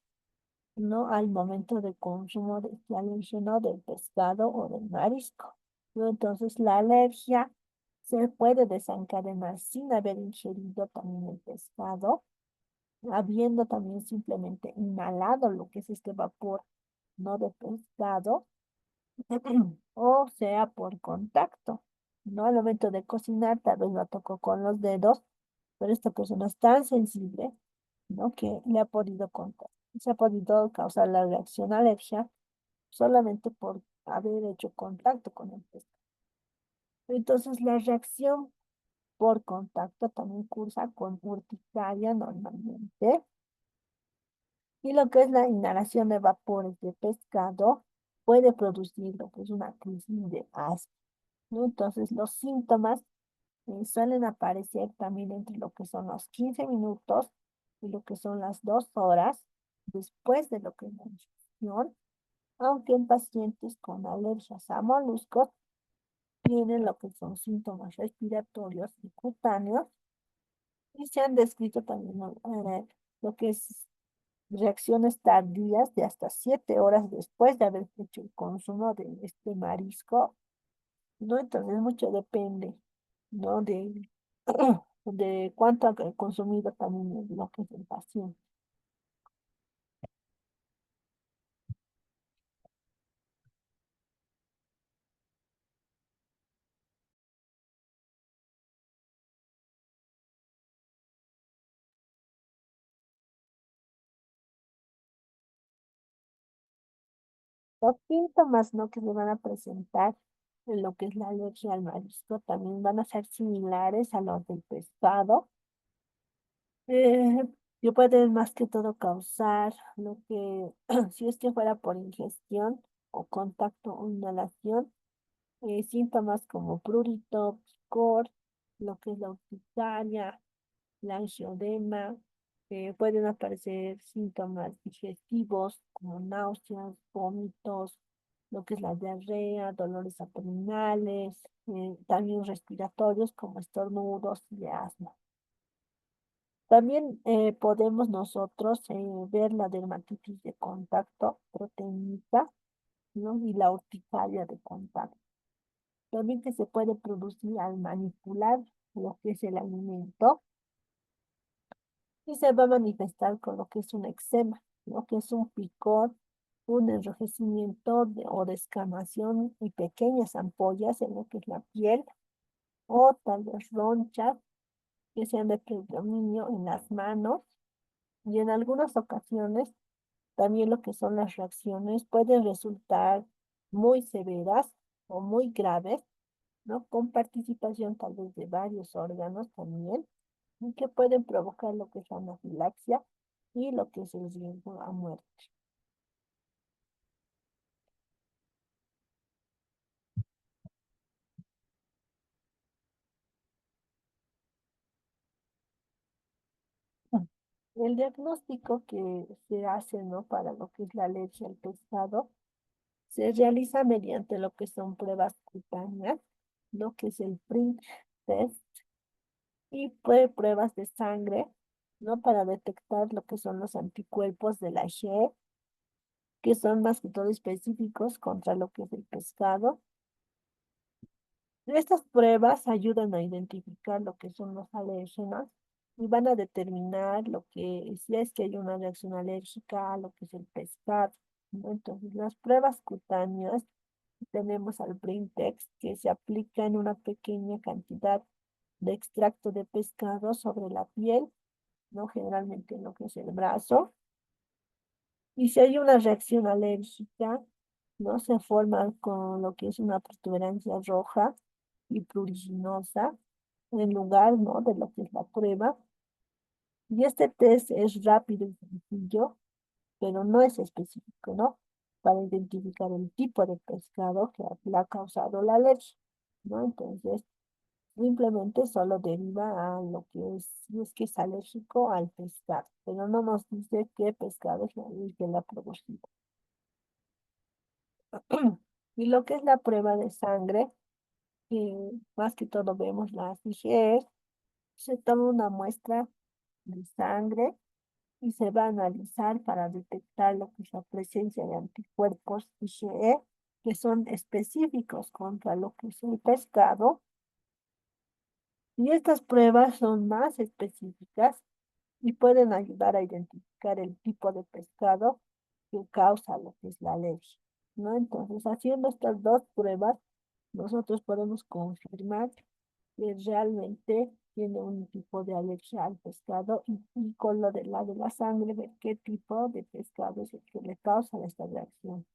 ¿no? Al momento de consumo de este alérgeno del pescado o del marisco, ¿no? Entonces la alergia se puede desencadenar sin haber ingerido también el pescado, habiendo también simplemente inhalado lo que es este vapor, no de pescado, o sea, por contacto, ¿no? Al momento de cocinar, tal vez lo tocó con los dedos, pero esta persona es tan sensible, ¿no? Que le ha podido contar. Se ha podido causar la reacción alergia solamente por haber hecho contacto con el pescado. Entonces, la reacción por contacto también cursa con urticaria normalmente. Y lo que es la inhalación de vapores de pescado puede producir lo que es una crisis de asma, ¿no? Entonces, los síntomas suelen aparecer también entre lo que son los 15 minutos y lo que son las 2 horas después de lo que es la ingestión, aunque en pacientes con alergias a moluscos tienen lo que son síntomas respiratorios y cutáneos y se han descrito también lo que es reacciones tardías de hasta 7 horas después de haber hecho el consumo de este marisco, ¿no? Entonces mucho depende, ¿no? De cuánto ha consumido también lo que es el paciente. Los síntomas, ¿no? Que se van a presentar en lo que es la alergia al marisco también van a ser similares a los del pescado. Eh, que pueden más que todo causar lo que, si es que fuera por ingestión o contacto o inhalación, síntomas como prurito, picor, lo que es la urticaria, la angioedema, pueden aparecer síntomas digestivos como náuseas, vómitos, lo que es la diarrea, dolores abdominales, también respiratorios como estornudos y asma. También podemos nosotros ver la dermatitis de contacto proteínica, ¿no? Y la urticaria de contacto. También que se puede producir al manipular lo que es el alimento y se va a manifestar con lo que es un eczema, lo que es un picor, un enrojecimiento o descamación y pequeñas ampollas en lo que es la piel o tal vez ronchas que sean de predominio en las manos y en algunas ocasiones también lo que son las reacciones pueden resultar muy severas o muy graves, ¿no? Con participación tal vez de varios órganos también, y que pueden provocar lo que es la anafilaxia y lo que es el riesgo a muerte. El diagnóstico que se hace, ¿no? Para lo que es la alergia al pescado se realiza mediante lo que son pruebas cutáneas, lo que es el print test y pruebas de sangre, ¿no? Para detectar lo que son los anticuerpos de la IgE, que son más que todo específicos contra lo que es el pescado. Estas pruebas ayudan a identificar lo que son los alérgenos y van a determinar lo que, si es que hay una reacción alérgica a lo que es el pescado, ¿no? Entonces, las pruebas cutáneas, tenemos al Brintex, que se aplica en una pequeña cantidad de extracto de pescado sobre la piel, ¿no? Generalmente en lo que es el brazo. Y si hay una reacción alérgica, ¿no? Se forma con lo que es una protuberancia roja y pruriginosa en lugar, ¿no? De lo que es la prueba. Y este test es rápido y sencillo, pero no es específico, ¿no? Para identificar el tipo de pescado que le ha causado la alergia, ¿no? Entonces, simplemente solo deriva a lo que es, si es que es alérgico al pescado, pero no nos dice qué pescado es el que la ha producido. Y lo que es la prueba de sangre, más que todo vemos las IgE, se toma una muestra de sangre y se va a analizar para detectar lo que es la presencia de anticuerpos IgE que son específicos contra lo que es el pescado. Y estas pruebas son más específicas y pueden ayudar a identificar el tipo de pescado que causa lo que es la alergia, ¿no? Entonces, haciendo estas dos pruebas, nosotros podemos confirmar que realmente tiene un tipo de alergia al pescado y con lo de la sangre, ver qué tipo de pescado es el que le causa esta reacción.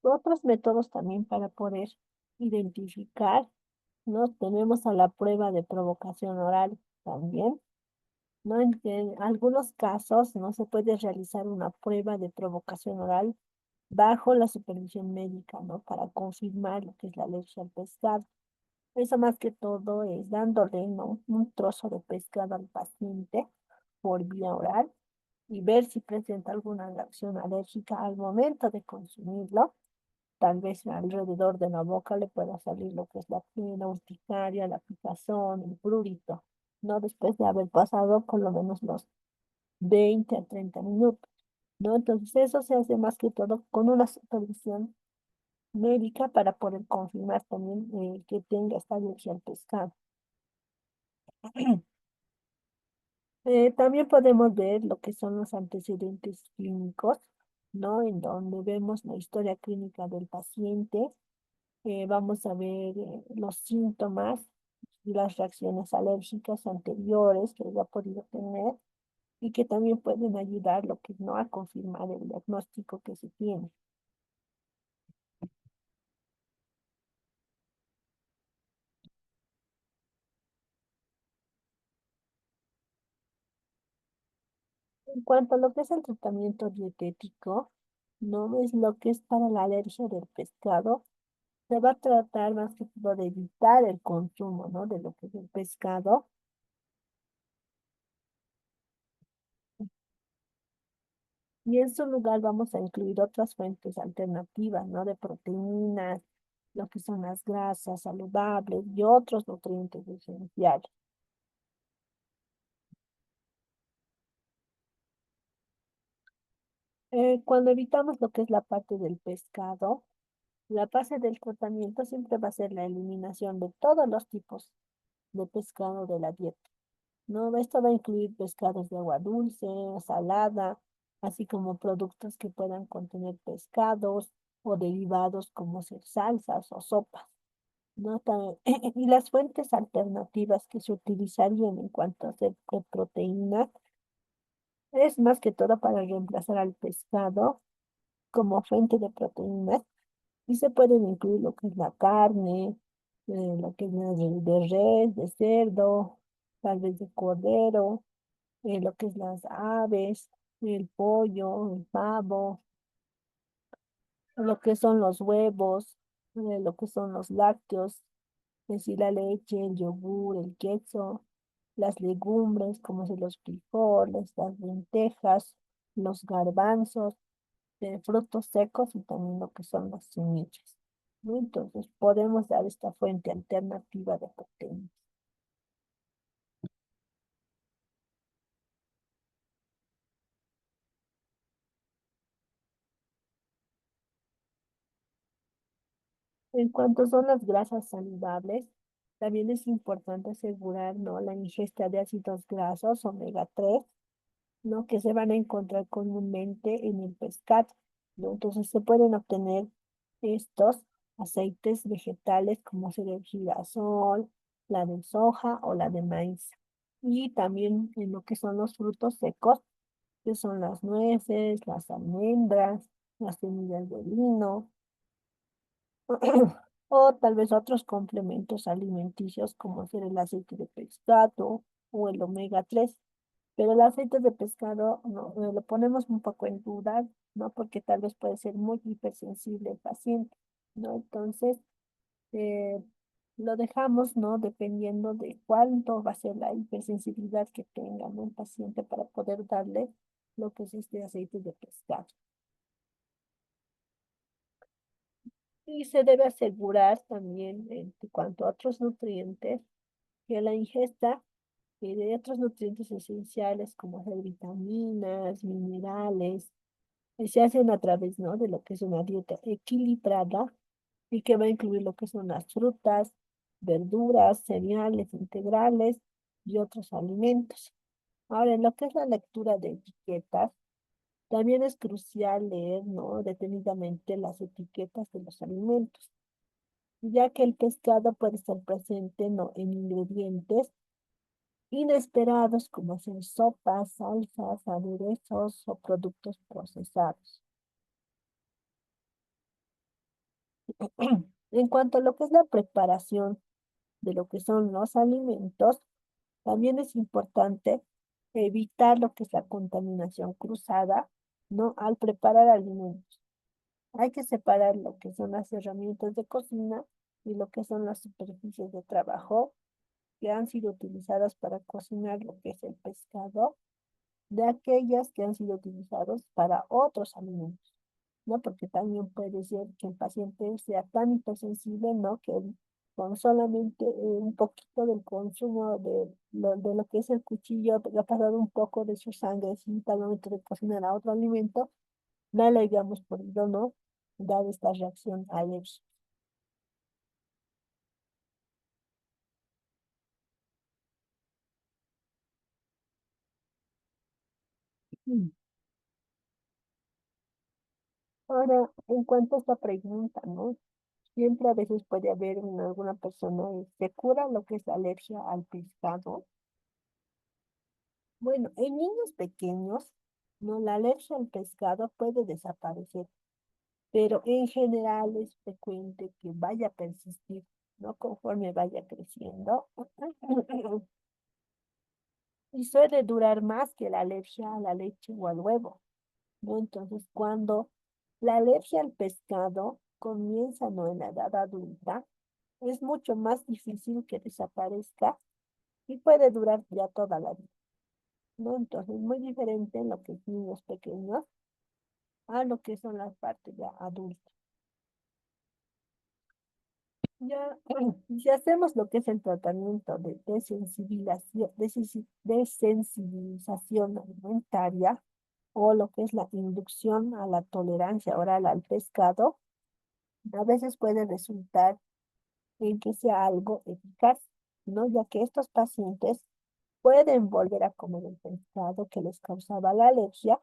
Otros métodos también para poder identificar, ¿no? Tenemos a la prueba de provocación oral también, ¿no? En algunos casos no se puede realizar una prueba de provocación oral bajo la supervisión médica, ¿no? Para confirmar lo que es la alergia al pescado. Eso más que todo es dándole, ¿no? Un trozo de pescado al paciente por vía oral y ver si presenta alguna reacción alérgica al momento de consumirlo. Tal vez alrededor de la boca le pueda salir lo que es la pena urticaria, la picazón, el prurito, ¿no? Después de haber pasado por lo menos los 20 a 30 minutos, ¿no? Entonces eso se hace más que todo con una supervisión médica para poder confirmar también que tenga esta alergia al pescado. También podemos ver lo que son los antecedentes clínicos, ¿no? En donde vemos la historia clínica del paciente, vamos a ver los síntomas y las reacciones alérgicas anteriores que haya podido tener y que también pueden ayudar lo que no a confirmar el diagnóstico que se tiene. En cuanto a lo que es el tratamiento dietético, no es lo que es para la alergia del pescado, se va a tratar más que todo de evitar el consumo, ¿no? De lo que es el pescado. Y en su lugar vamos a incluir otras fuentes alternativas, ¿no? De proteínas, lo que son las grasas saludables y otros nutrientes esenciales. Cuando evitamos lo que es la parte del pescado, la base del tratamiento siempre va a ser la eliminación de todos los tipos de pescado de la dieta, ¿no? Esto va a incluir pescados de agua dulce, salada, así como productos que puedan contener pescados o derivados como ser salsas o sopas, ¿no? Y las fuentes alternativas que se utilizarían en cuanto a ser de proteína es más que todo para reemplazar al pescado como fuente de proteínas y se pueden incluir lo que es la carne, lo que es la de res, de cerdo, tal vez de cordero, lo que es las aves, el pollo, el pavo, lo que son los huevos, lo que son los lácteos, es decir, la leche, el yogur, el queso, las legumbres, como son los frijoles, las lentejas, los garbanzos, frutos secos y también lo que son las semillas, ¿no? Entonces, podemos dar esta fuente alternativa de proteínas. En cuanto son las grasas saludables, también es importante asegurar, ¿no? La ingesta de ácidos grasos omega 3, ¿no? Que se van a encontrar comúnmente en el pescado, ¿no? Entonces se pueden obtener estos aceites vegetales como ser el girasol, la de soja o la de maíz. Y también en lo que son los frutos secos, que son las nueces, las almendras, las semillas de lino, o tal vez otros complementos alimenticios como ser el aceite de pescado o el omega 3. Pero el aceite de pescado no, lo ponemos un poco en duda, ¿no? Porque tal vez puede ser muy hipersensible el paciente, ¿no? Entonces, eh, lo dejamos, ¿no? Dependiendo de cuánto va a ser la hipersensibilidad que tenga, ¿no? El paciente para poder darle lo que es este aceite de pescado. Y se debe asegurar también en cuanto a otros nutrientes, que la ingesta de otros nutrientes esenciales como ser vitaminas, minerales, se hacen a través, ¿no? De lo que es una dieta equilibrada y que va a incluir lo que son las frutas, verduras, cereales integrales y otros alimentos. Ahora, en lo que es la lectura de etiquetas, también es crucial leer, ¿no? Detenidamente las etiquetas de los alimentos, ya que el pescado puede estar presente, ¿no? En ingredientes inesperados como hacer sopas, salsas, aderezos o productos procesados. En cuanto a lo que es la preparación de lo que son los alimentos, también es importante evitar lo que es la contaminación cruzada, ¿no? Al preparar alimentos. Hay que separar lo que son las herramientas de cocina y lo que son las superficies de trabajo que han sido utilizadas para cocinar lo que es el pescado de aquellas que han sido utilizados para otros alimentos, ¿no? Porque también puede ser que el paciente sea tan hipersensible, ¿no? Que con solamente un poquito del consumo de lo que es el cuchillo, ha pasado un poco de su sangre sin al momento de cocinar a otro alimento, no le hayamos podido, ¿no? Dar esta reacción alérgica. Mm. Ahora, en cuanto a esta pregunta, ¿no? Siempre a veces puede haber en alguna persona, ¿se cura lo que es la alergia al pescado? Bueno, en niños pequeños, no, la alergia al pescado puede desaparecer, pero en general es frecuente que vaya a persistir, ¿no? Conforme vaya creciendo. Y suele durar más que la alergia a la leche o al huevo, ¿no? Entonces, cuando la alergia al pescado comienza, ¿no? En la edad adulta, es mucho más difícil que desaparezca y puede durar ya toda la vida, ¿no? Entonces, muy diferente en lo que es niños pequeños a lo que son las partes ya adultas. Ya, si hacemos lo que es el tratamiento de desensibilización alimentaria o lo que es la inducción a la tolerancia oral al pescado, a veces puede resultar en que sea algo eficaz, ¿no? Ya que estos pacientes pueden volver a comer el pescado que les causaba la alergia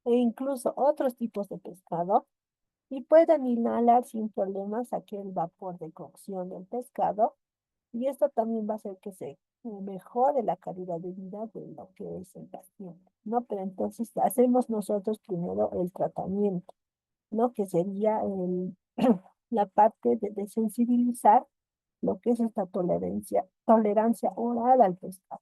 e incluso otros tipos de pescado y pueden inhalar sin problemas aquel vapor de cocción del pescado y esto también va a hacer que se mejore la calidad de vida de lo que es el paciente, ¿no? Pero entonces hacemos nosotros primero el tratamiento, ¿no? Que sería la parte de desensibilizar lo que es esta tolerancia oral al pescado.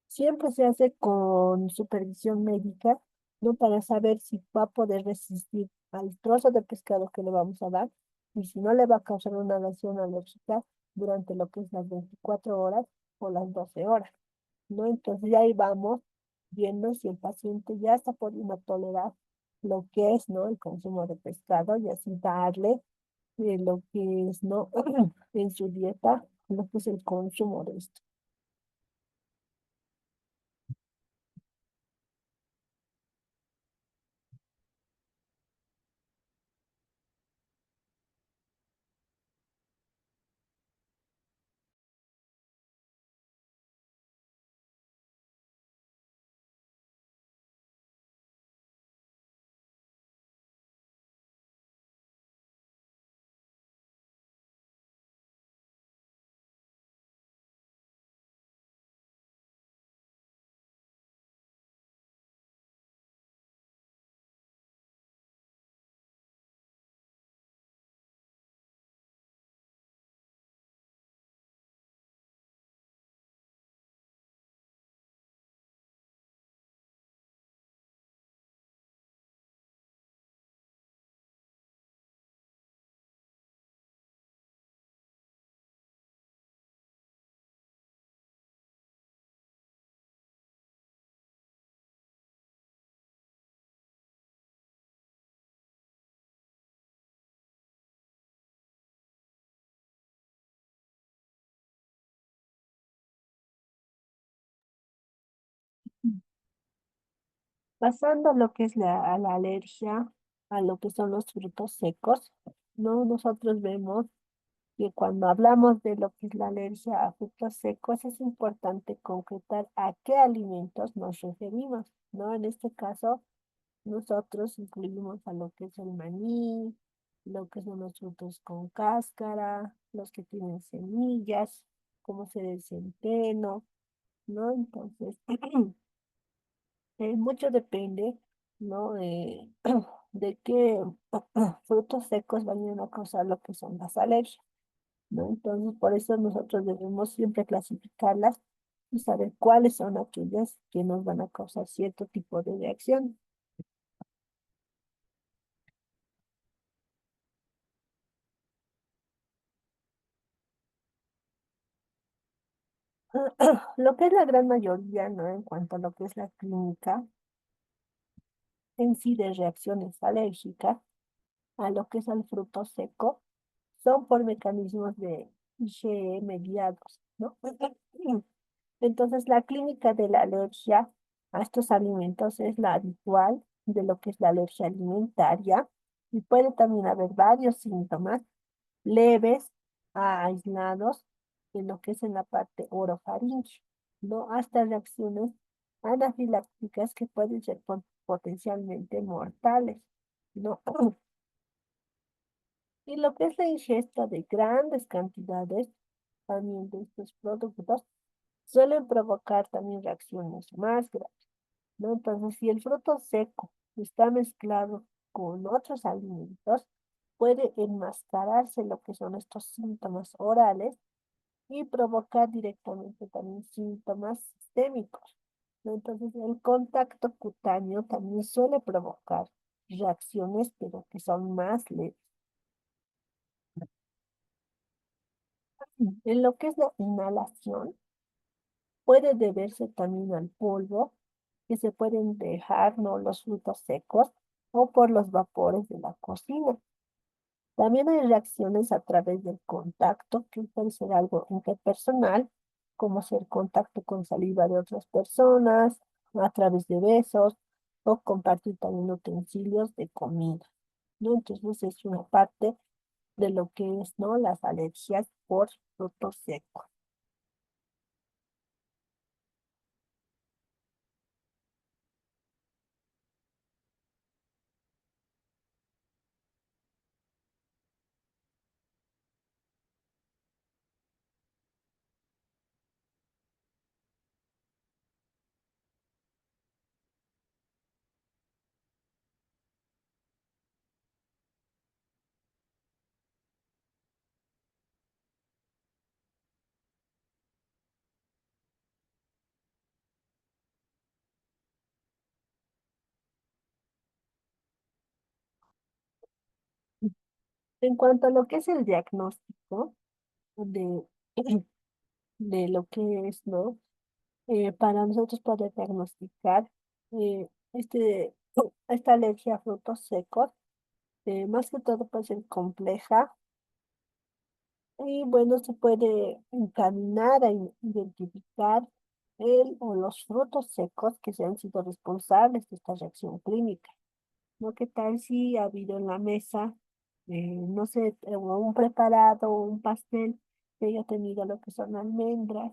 Siempre se hace con supervisión médica, ¿no? Para saber si va a poder resistir al trozo de pescado que le vamos a dar y si no le va a causar una reacción alérgica durante lo que es las 24 horas o las 12 horas, ¿no? Entonces ya ahí vamos viendo si el paciente ya está pudiendo tolerar lo que es, ¿no? El consumo de pescado y así darle lo que es, ¿no? En su dieta, lo que es el consumo de esto. Pasando a lo que es a la alergia, a lo que son los frutos secos, ¿no? Nosotros vemos que cuando hablamos de lo que es la alergia a frutos secos, es importante concretar a qué alimentos nos referimos, ¿no? En este caso, nosotros incluimos a lo que es el maní, lo que son los frutos con cáscara, los que tienen semillas, como ser el centeno, ¿no? Entonces, mucho depende, ¿no? De qué frutos secos vayan a causar lo que son las alergias, ¿no? Entonces, por eso nosotros debemos siempre clasificarlas y saber cuáles son aquellas que nos van a causar cierto tipo de reacción. Lo que es la gran mayoría, ¿no? En cuanto a lo que es la clínica en sí de reacciones alérgicas a lo que es el fruto seco, son por mecanismos de IgE mediados, ¿no? Entonces, la clínica de la alergia a estos alimentos es la habitual de lo que es la alergia alimentaria y puede también haber varios síntomas leves a aislados en lo que es en la parte orofaringe, ¿no? Hasta reacciones anafilácticas que pueden ser potencialmente mortales, ¿no? Y lo que es la ingesta de grandes cantidades también de estos productos suelen provocar también reacciones más graves, ¿no? Entonces, si el fruto seco está mezclado con otros alimentos, puede enmascararse lo que son estos síntomas orales y provocar directamente también síntomas sistémicos, ¿no? Entonces, el contacto cutáneo también suele provocar reacciones, pero que son más leves. En lo que es la inhalación, puede deberse también al polvo que se pueden dejar, ¿no? Los frutos secos o por los vapores de la cocina. También hay reacciones a través del contacto, que puede ser algo interpersonal, como ser contacto con saliva de otras personas, a través de besos, o compartir también utensilios de comida, ¿no? Entonces es una parte de lo que es, ¿no? Las alergias por frutos secos. En cuanto a lo que es el diagnóstico de, de lo que es, ¿no? Para nosotros poder diagnosticar esta alergia a frutos secos, más que todo puede ser compleja y bueno, se puede encaminar a identificar el o los frutos secos que se han sido responsables de esta reacción clínica, ¿no? ¿Qué tal si ha habido en la mesa, no sé, un preparado o un pastel que haya tenido lo que son almendras?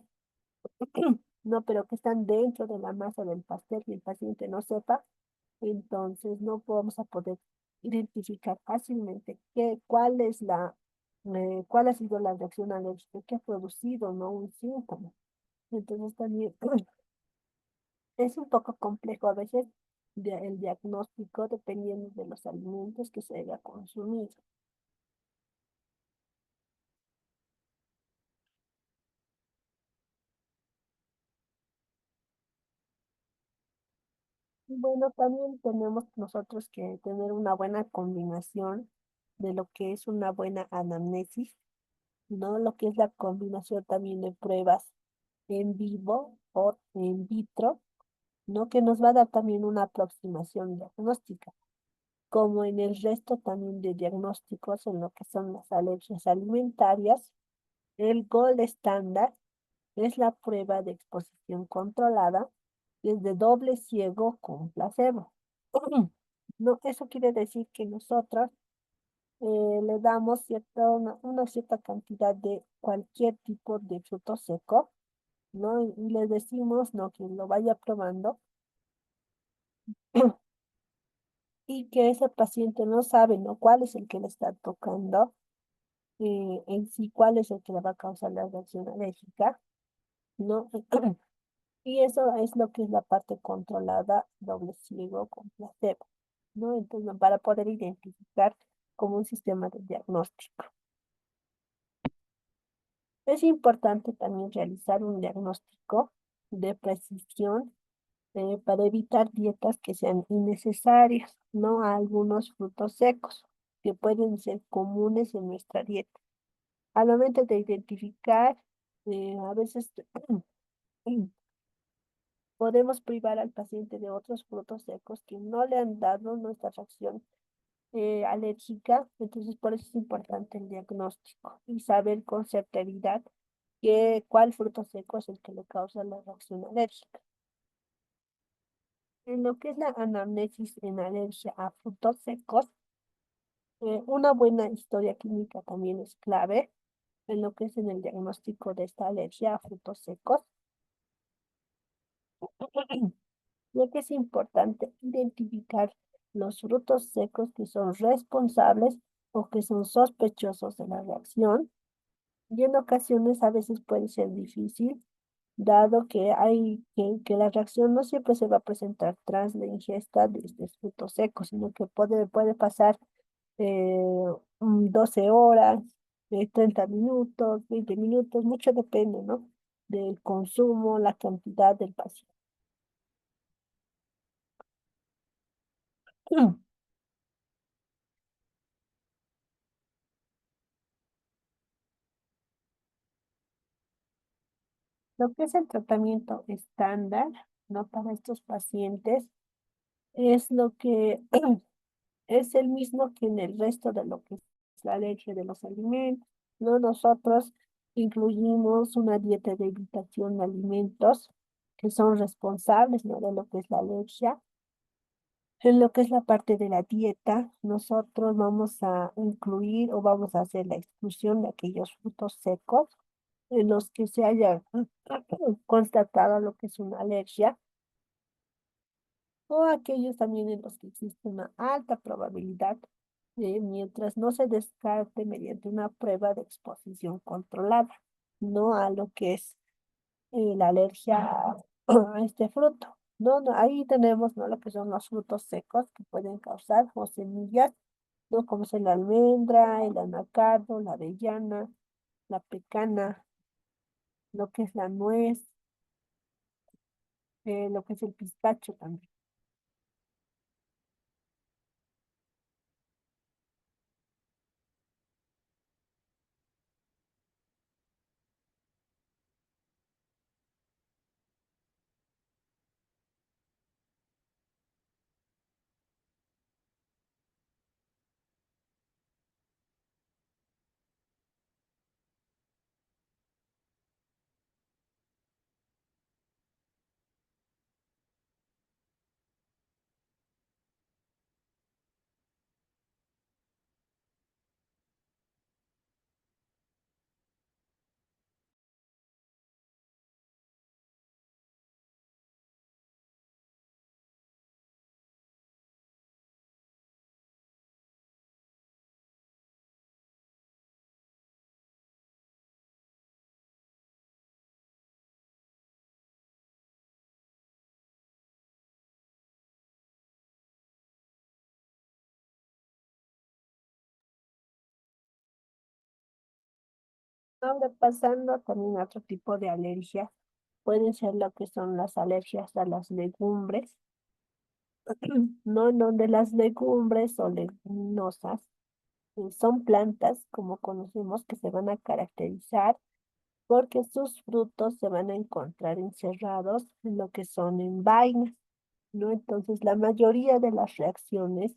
No, pero que están dentro de la masa del pastel y el paciente no sepa, entonces no vamos a poder identificar fácilmente cuál ha sido la reacción alérgica que ha producido, ¿no? Un síntoma. Entonces también es un poco complejo a veces el diagnóstico dependiendo de los alimentos que se haya consumido. Y bueno, también tenemos nosotros que tener una buena combinación de lo que es una buena anamnesis, ¿no? Lo que es la combinación también de pruebas en vivo o en vitro, ¿no? Que nos va a dar también una aproximación diagnóstica, como en el resto también de diagnósticos en lo que son las alergias alimentarias. El gold estándar es la prueba de exposición controlada, es de doble ciego con placebo. No, eso quiere decir que nosotros le damos una cierta cantidad de cualquier tipo de fruto seco, ¿no? Y le decimos, ¿no? Que lo vaya probando y que ese paciente no sabe, ¿no? Cuál es el que le está tocando, en sí, cuál es el que le va a causar la reacción alérgica, ¿no? Y eso es lo que es la parte controlada, doble ciego con placebo, ¿no? Entonces, no, para poder identificar como un sistema de diagnóstico. Es importante también realizar un diagnóstico de precisión para evitar dietas que sean innecesarias, ¿no? A algunos frutos secos que pueden ser comunes en nuestra dieta. Al momento de identificar, a veces podemos privar al paciente de otros frutos secos que no le han dado nuestra reacción alérgica, entonces por eso es importante el diagnóstico y saber con certeza cuál fruto seco es el que le causa la reacción alérgica. En lo que es la anamnesis en alergia a frutos secos, una buena historia clínica también es clave en lo que es en el diagnóstico de esta alergia a frutos secos, ya que es importante identificar los frutos secos que son responsables o que son sospechosos de la reacción. Y en ocasiones a veces puede ser difícil, dado que que la reacción no siempre se va a presentar tras la ingesta de estos frutos secos, sino que puede pasar eh, 12 horas, 30 minutos, 20 minutos, mucho depende, ¿no? Del consumo, la cantidad del paciente. Lo que es el tratamiento estándar, ¿no? Para estos pacientes es lo que es el mismo que en el resto de lo que es la alergia de los alimentos, ¿no? Nosotros incluimos una dieta de evitación de alimentos que son responsables, ¿no? De lo que es la alergia. En lo que es la parte de la dieta, nosotros vamos a incluir o vamos a hacer la exclusión de aquellos frutos secos en los que se haya constatado lo que es una alergia o aquellos también en los que existe una alta probabilidad, mientras no se descarte mediante una prueba de exposición controlada, no a lo que es la alergia a este fruto. No, no, ahí tenemos, ¿no? Lo que son los frutos secos que pueden causar o semillas, ¿no? Como es la almendra, el anacardo, la avellana, la pecana, lo que es la nuez, lo que es el pistacho también. Ahora pasando también a otro tipo de alergias, pueden ser lo que son las alergias a las legumbres, no, donde las legumbres o leguminosas son plantas, como conocemos, que se van a caracterizar porque sus frutos se van a encontrar encerrados en lo que son en vainas, ¿no? Entonces, la mayoría de las reacciones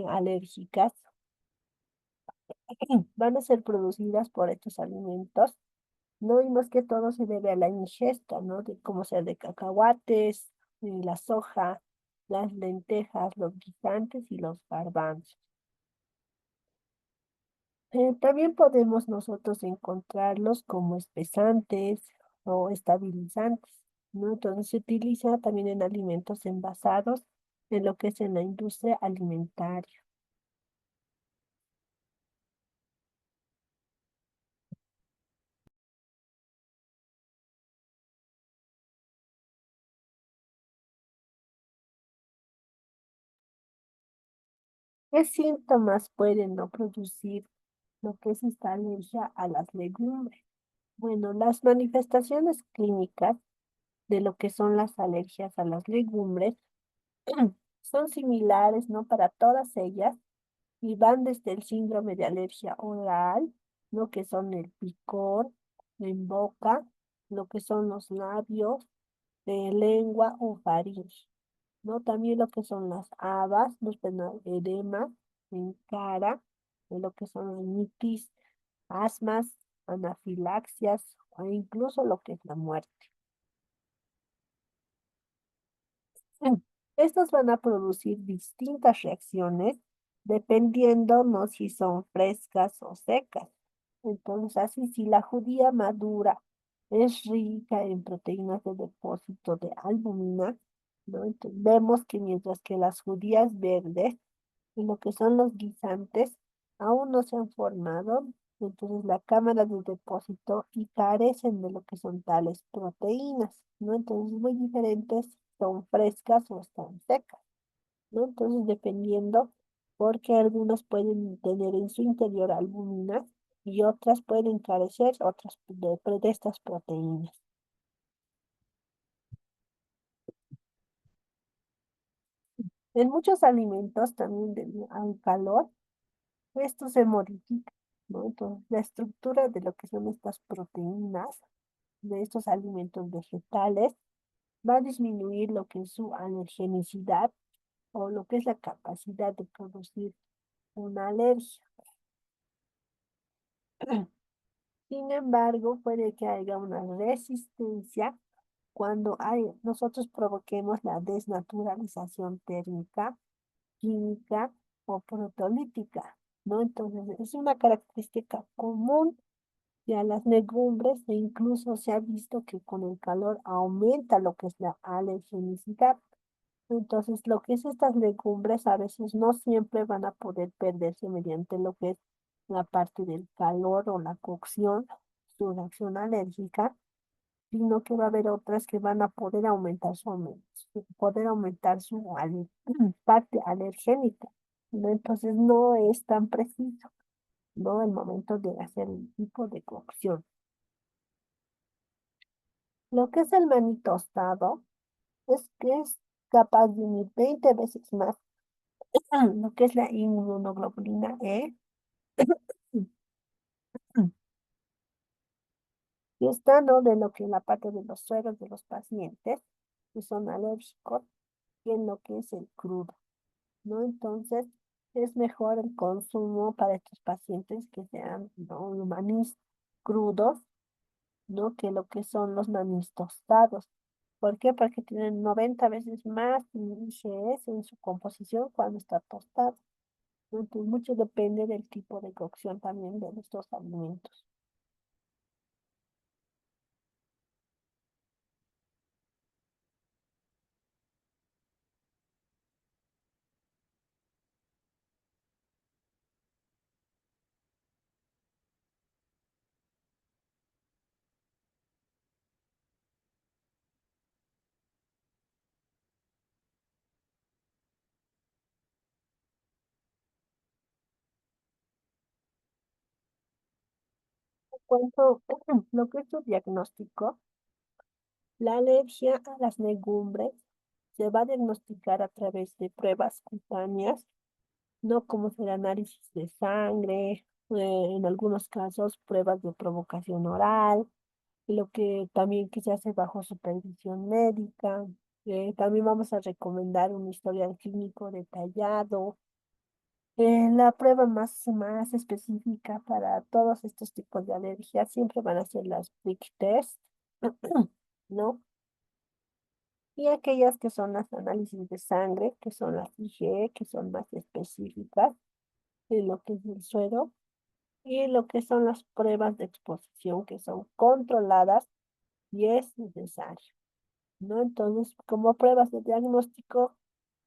alérgicas van a ser producidas por estos alimentos, ¿no? Y más que todo se debe a la ingesta, ¿no? De como sea de cacahuates, la soja, las lentejas, los guisantes y los garbanzos. También podemos nosotros encontrarlos como espesantes o estabilizantes, ¿no? Entonces se utiliza también en alimentos envasados, en lo que es en la industria alimentaria. ¿Qué síntomas pueden no producir lo que es esta alergia a las legumbres? Bueno, las manifestaciones clínicas de lo que son las alergias a las legumbres son similares, ¿no? Para todas ellas y van desde el síndrome de alergia oral, lo que son el picor en boca, lo que son los labios, lengua o faringe, ¿no? También lo que son las habas, los edemas en cara, lo que son rinitis, asmas, anafilaxias o incluso lo que es la muerte. Estos van a producir distintas reacciones dependiendo, ¿no? Si son frescas o secas. Entonces, así si la judía madura es rica en proteínas de depósito de albumina, ¿no? Entonces, vemos que mientras que las judías verdes y lo que son los guisantes aún no se han formado, entonces la cámara de depósito y carecen de lo que son tales proteínas, ¿no? Entonces muy diferentes, son frescas o están secas, ¿no? Entonces dependiendo, porque algunas pueden tener en su interior albumina y otras pueden carecer otras de estas proteínas. En muchos alimentos también debido al calor, esto se modifica, ¿no? Entonces, la estructura de lo que son estas proteínas de estos alimentos vegetales va a disminuir lo que es su alergenicidad o lo que es la capacidad de producir una alergia. Sin embargo, puede que haya una resistencia cuando nosotros provoquemos la desnaturalización térmica, química o proteolítica, ¿no? Entonces, es una característica común y a las legumbres e incluso se ha visto que con el calor aumenta lo que es la alergenicidad. Entonces, lo que es estas legumbres a veces no siempre van a poder perderse mediante lo que es la parte del calor o la cocción, su reacción alérgica, sino que va a haber otras que van a poder aumentar poder aumentar su parte alergénica, ¿no? Entonces, no es tan preciso, ¿no? El momento de hacer el tipo de cocción. Lo que es el maní tostado es que es capaz de unir 20 veces más lo que es la inmunoglobulina E. Y está, ¿no? De lo que es la parte de los sueros de los pacientes que son alérgicos y en lo que es el crudo, ¿no? Entonces, es mejor el consumo para estos pacientes que sean, ¿no? Manís crudos, ¿no? Que lo que son los manís tostados. ¿Por qué? Porque tienen 90 veces más IGS en su composición cuando está tostado. Entonces, mucho depende del tipo de cocción también de nuestros alimentos. En cuanto lo que es su diagnóstico, la alergia a las legumbres se va a diagnosticar a través de pruebas cutáneas, no como ser análisis de sangre, en algunos casos pruebas de provocación oral, lo que también que se hace bajo supervisión médica. También vamos a recomendar un historial clínico detallado, La prueba más específica para todos estos tipos de alergias siempre van a ser las quick test, ¿no? Y aquellas que son las análisis de sangre, que son las IgE, que son más específicas en lo que es el suero, y lo que son las pruebas de exposición, que son controladas y es necesario, ¿no? Entonces, como pruebas de diagnóstico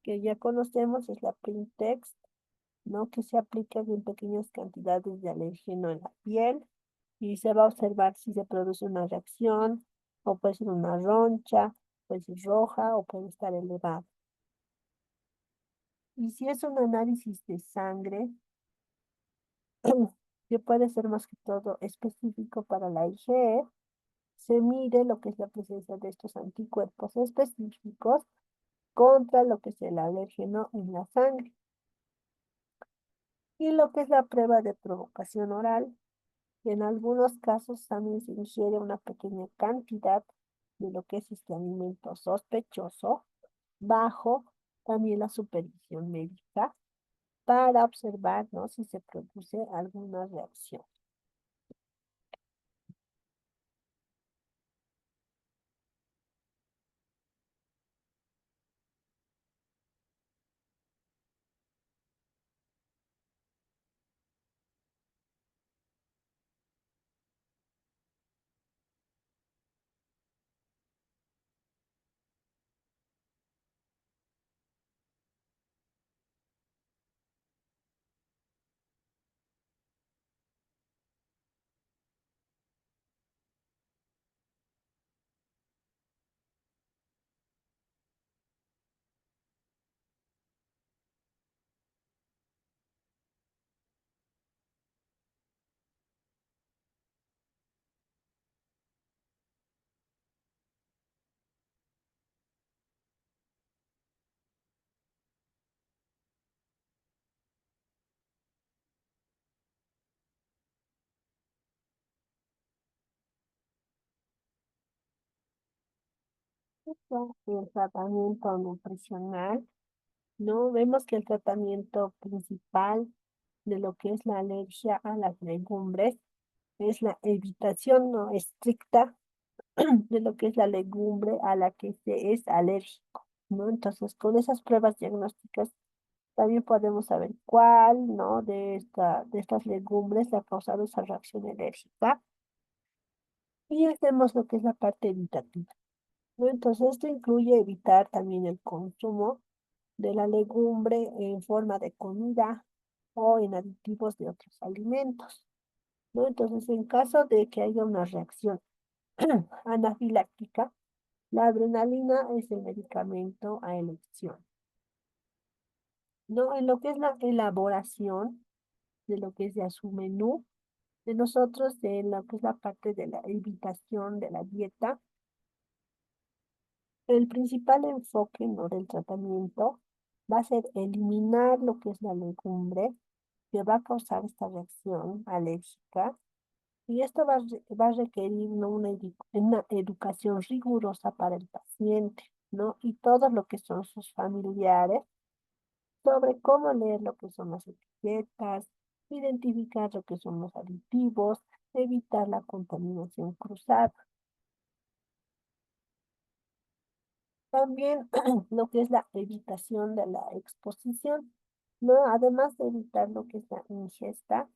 que ya conocemos, es la Printext, ¿no? Que se aplica en pequeñas cantidades de alérgeno en la piel y se va a observar si se produce una reacción o puede ser una roncha, puede ser roja o puede estar elevada. Y si es un análisis de sangre, que puede ser más que todo específico para la IgE, se mide lo que es la presencia de estos anticuerpos específicos contra lo que es el alérgeno en la sangre. Y lo que es la prueba de provocación oral, que en algunos casos también se ingiere una pequeña cantidad de lo que es este alimento sospechoso bajo también la supervisión médica para observar, ¿no? Si se produce alguna reacción. El tratamiento nutricional, ¿no? Vemos que el tratamiento principal de lo que es la alergia a las legumbres es la evitación no estricta de lo que es la legumbre a la que se es alérgico, ¿no? Entonces, con esas pruebas diagnósticas también podemos saber cuál, ¿no? De estas legumbres ha causado esa reacción alérgica y hacemos lo que es la parte evitativa, ¿no? Entonces, esto incluye evitar también el consumo de la legumbre en forma de comida o en aditivos de otros alimentos, ¿no? Entonces, en caso de que haya una reacción anafiláctica, la adrenalina es el medicamento a elección, ¿no? En lo que es la elaboración de lo que es ya su menú, de nosotros, de lo que es la parte de la evitación de la dieta, el principal enfoque, ¿no? Del tratamiento va a ser eliminar lo que es la legumbre que va a causar esta reacción alérgica. Y esto va a requerir, ¿no? Una educación rigurosa para el paciente, ¿no? Y todos lo que son sus familiares sobre cómo leer lo que son las etiquetas, identificar lo que son los aditivos, evitar la contaminación cruzada. También lo que es la evitación de la exposición, ¿no? Además de evitar lo que es la ingesta,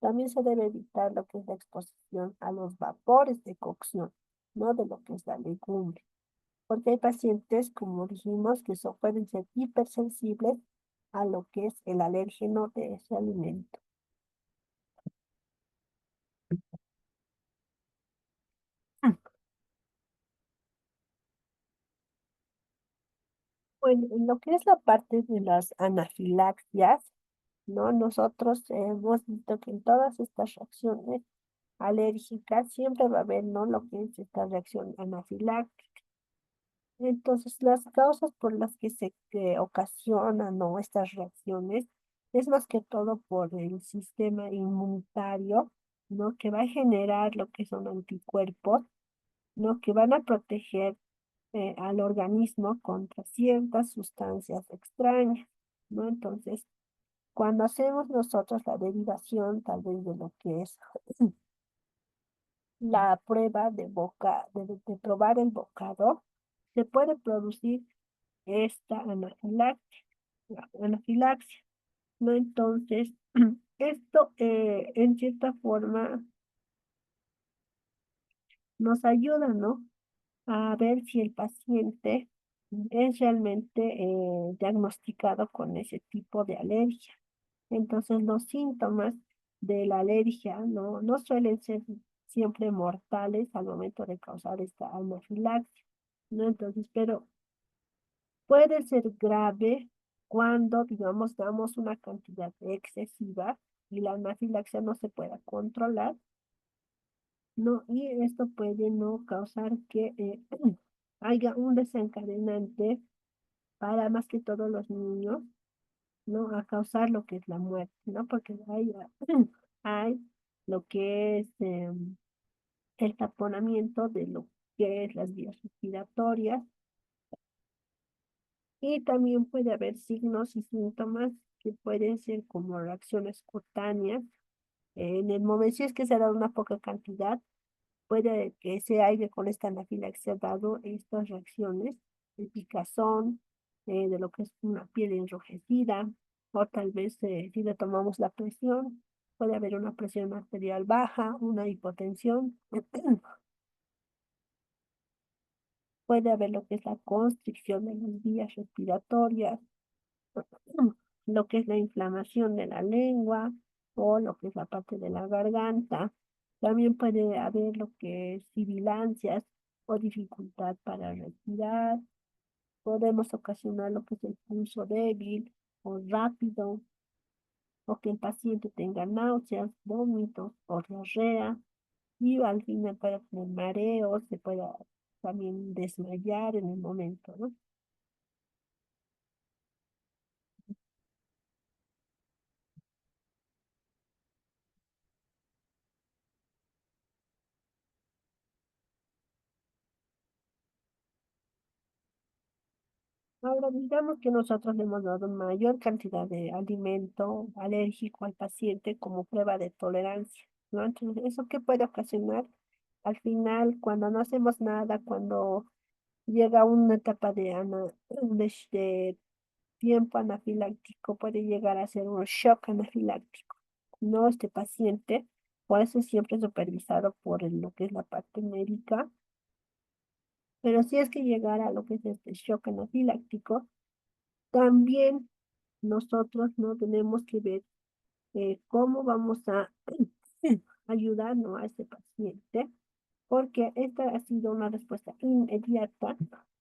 también se debe evitar lo que es la exposición a los vapores de cocción, ¿no? De lo que es la legumbre. Porque hay pacientes, como dijimos, que pueden ser hipersensibles a lo que es el alérgeno de ese alimento. Bueno, en lo que es la parte de las anafilaxias, ¿no? Nosotros hemos visto que en todas estas reacciones alérgicas siempre va a haber, ¿no? Lo que es esta reacción anafiláctica. Entonces, las causas por las que se ocasionan, ¿no? Estas reacciones es más que todo por el sistema inmunitario, ¿no? Que va a generar lo que son anticuerpos, ¿no? Que van a proteger al organismo contra ciertas sustancias extrañas, ¿no? Entonces, Cuando hacemos nosotros la derivación, tal vez de lo que es la prueba de boca, de probar el bocado, se puede producir esta anafilaxia, la anafilaxia, ¿no? Entonces, esto en cierta forma nos ayuda, ¿no? A ver si el paciente es realmente diagnosticado con ese tipo de alergia. Entonces, los síntomas de la alergia no suelen ser siempre mortales al momento de causar esta anafilaxia, ¿no? Entonces, pero puede ser grave cuando, digamos, damos una cantidad excesiva y la anafilaxia no se pueda controlar, ¿no? Y esto puede no causar que haya un desencadenante para más que todos los niños, ¿no? A causar lo que es la muerte, ¿no? Porque hay lo que es el taponamiento de lo que es las vías respiratorias y también puede haber signos y síntomas que pueden ser como reacciones cutáneas. En el momento, si es que se da una poca cantidad, puede que ese aire con esta anafilaxia dado estas reacciones, el picazón, de lo que es una piel enrojecida, o tal vez si le tomamos la presión, puede haber una presión arterial baja, una hipotensión, puede haber lo que es la constricción de las vías respiratorias, lo que es la inflamación de la lengua o lo que es la parte de la garganta. También puede haber lo que es sibilancias o dificultad para respirar. Podemos ocasionar lo que es el pulso débil o rápido, o que el paciente tenga náuseas, vómitos o diarrea. Y al final puede tener mareos, se puede también desmayar en el momento, ¿no? Ahora, digamos que nosotros le hemos dado mayor cantidad de alimento alérgico al paciente como prueba de tolerancia, ¿no? Entonces, ¿eso qué puede ocasionar? Al final, cuando no hacemos nada, cuando llega una etapa de tiempo anafiláctico, puede llegar a ser un shock anafiláctico, ¿no? Este paciente puede ser siempre supervisado por lo que es la parte médica, pero si es que llegara a lo que es este shock anafiláctico, también nosotros no tenemos que ver cómo vamos a ayudar, ¿no? A este paciente, porque esta ha sido una respuesta inmediata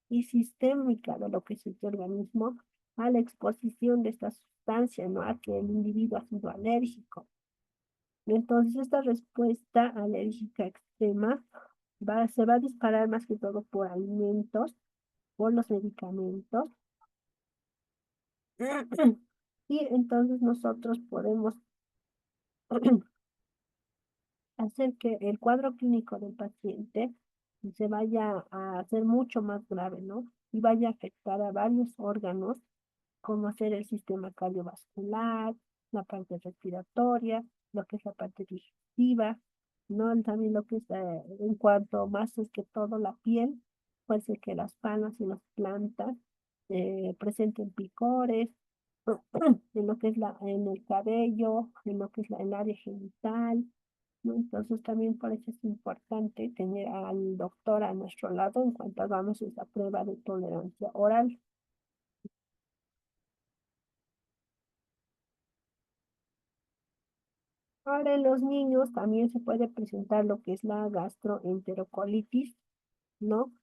y sistémica de lo que es este organismo a la exposición de esta sustancia, ¿no? A que el individuo ha sido alérgico. Entonces, esta respuesta alérgica extrema se va a disparar más que todo por alimentos, por los medicamentos. Y entonces nosotros podemos hacer que el cuadro clínico del paciente se vaya a hacer mucho más grave, ¿no? Y vaya a afectar a varios órganos, como ser el sistema cardiovascular, la parte respiratoria, lo que es la parte digestiva, ¿no? También lo que es, en cuanto más es que todo la piel, puede ser que las palmas y las plantas presenten picores, en lo que es en el cabello, en lo que es el área genital, ¿no? Entonces también por eso es importante tener al doctor a nuestro lado en cuanto hagamos esa prueba de tolerancia oral. Ahora en los niños también se puede presentar lo que es la gastroenterocolitis, ¿no?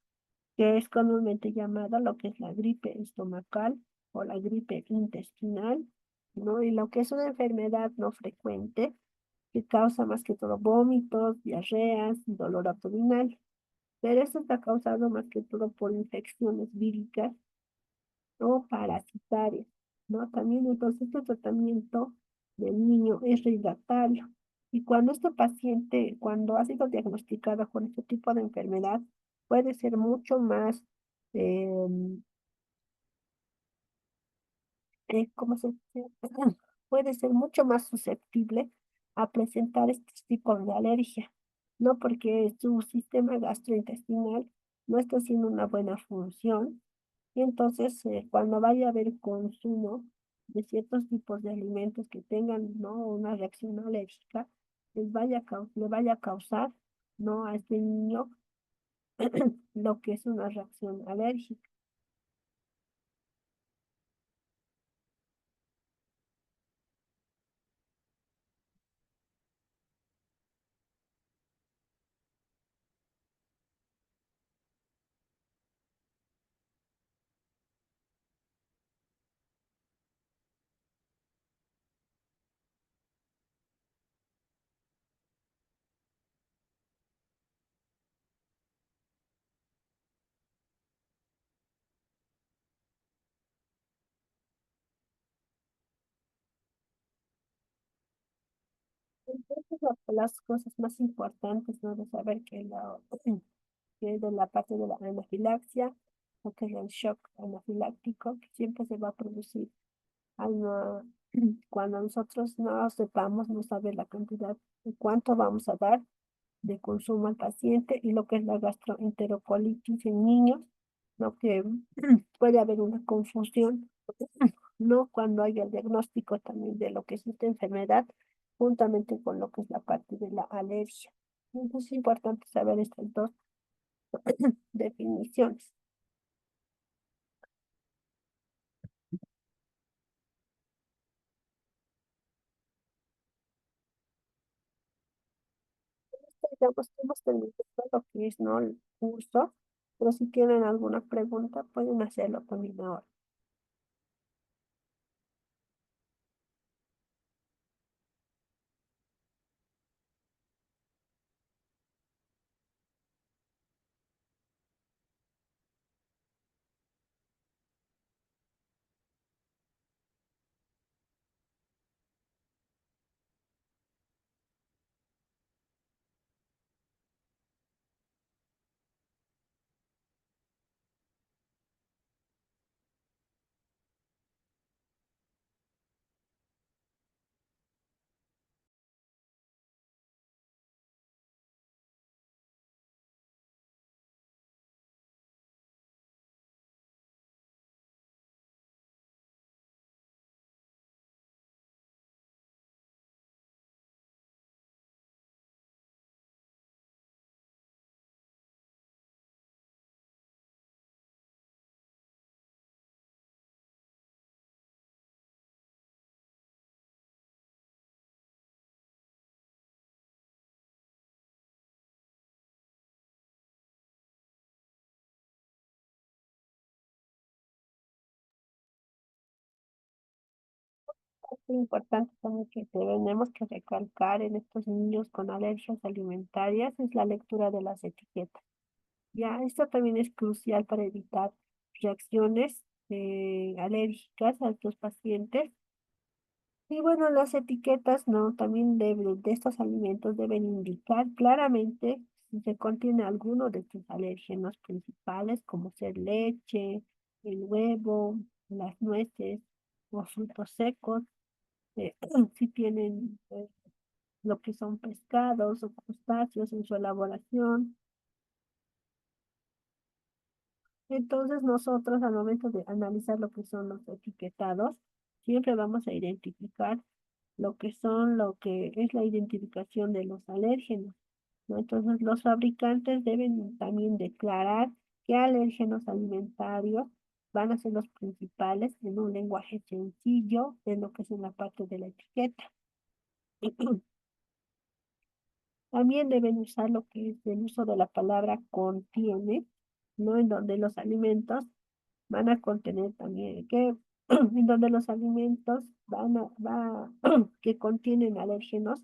Que es comúnmente llamada lo que es la gripe estomacal o la gripe intestinal, ¿no? Y lo que es una enfermedad no frecuente que causa más que todo vómitos, diarreas, dolor abdominal. Pero esto está causado más que todo por infecciones víricas o parasitarias, ¿no? También entonces este tratamiento del niño es rehidratable. Y cuando este paciente, cuando ha sido diagnosticado con este tipo de enfermedad, puede ser mucho más, eh, ¿cómo se dice? puede ser mucho más susceptible a presentar estos tipos de alergia, ¿no? Porque su sistema gastrointestinal no está haciendo una buena función y entonces cuando vaya a haber consumo de ciertos tipos de alimentos que tengan, ¿no? Una reacción alérgica, le vaya a causar, ¿no? A este niño lo que es una reacción alérgica. Entonces, las cosas más importantes, ¿no? De saber que de la parte de la anafilaxia, o que es el shock anafiláctico, que siempre se va a producir al cuando nosotros no sepamos, no saber la cantidad de cuánto vamos a dar de consumo al paciente y lo que es la gastroenterocolitis en niños, ¿no? Que puede haber una confusión, ¿no? Cuando hay el diagnóstico también de lo que es esta enfermedad, juntamente con lo que es la parte de la alergia. Entonces es importante saber estas dos definiciones. Digamos que hemos terminado lo que es, ¿no? El curso, pero si tienen alguna pregunta, pueden hacerlo también ahora. Es importante también que tenemos que recalcar en estos niños con alergias alimentarias es la lectura de las etiquetas. Ya, esto también es crucial para evitar reacciones alérgicas a estos pacientes. Y bueno, las etiquetas, ¿no? También de estos alimentos deben indicar claramente si se contiene alguno de estos alérgenos principales, como ser leche, el huevo, las nueces o frutos secos, si tienen lo que son pescados o crustáceos en su elaboración. Entonces nosotros al momento de analizar lo que son los etiquetados, siempre vamos a identificar lo que son, lo que es la identificación de los alérgenos, ¿no? Entonces los fabricantes deben también declarar qué alérgenos alimentarios van a ser los principales en un lenguaje sencillo de lo que es en la parte de la etiqueta. También deben usar lo que es el uso de la palabra contiene, ¿no? En donde los alimentos van a contener también, en donde los alimentos que contienen alérgenos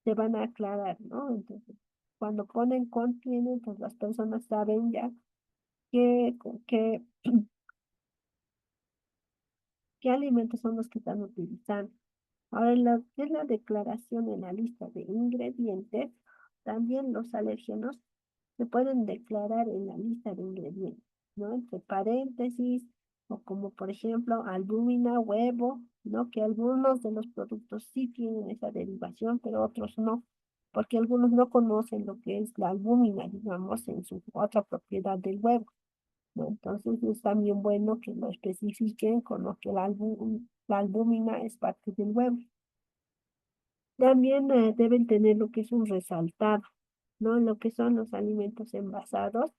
se van a aclarar, ¿no? Entonces, cuando ponen contienen, pues las personas saben ya qué, qué, qué alimentos son los que están utilizando. Ahora, en lo que es la declaración en la lista de ingredientes, también los alérgenos se pueden declarar en la lista de ingredientes, ¿no? Entre paréntesis, o como por ejemplo albúmina, huevo, ¿no? Que algunos de los productos sí tienen esa derivación, pero otros no, porque algunos no conocen lo que es la albúmina, digamos, en su otra propiedad del huevo, ¿no? Entonces es también bueno que lo especifiquen con lo que la albúmina es parte del huevo. También deben tener lo que es un resaltado, ¿no? Lo que son los alimentos envasados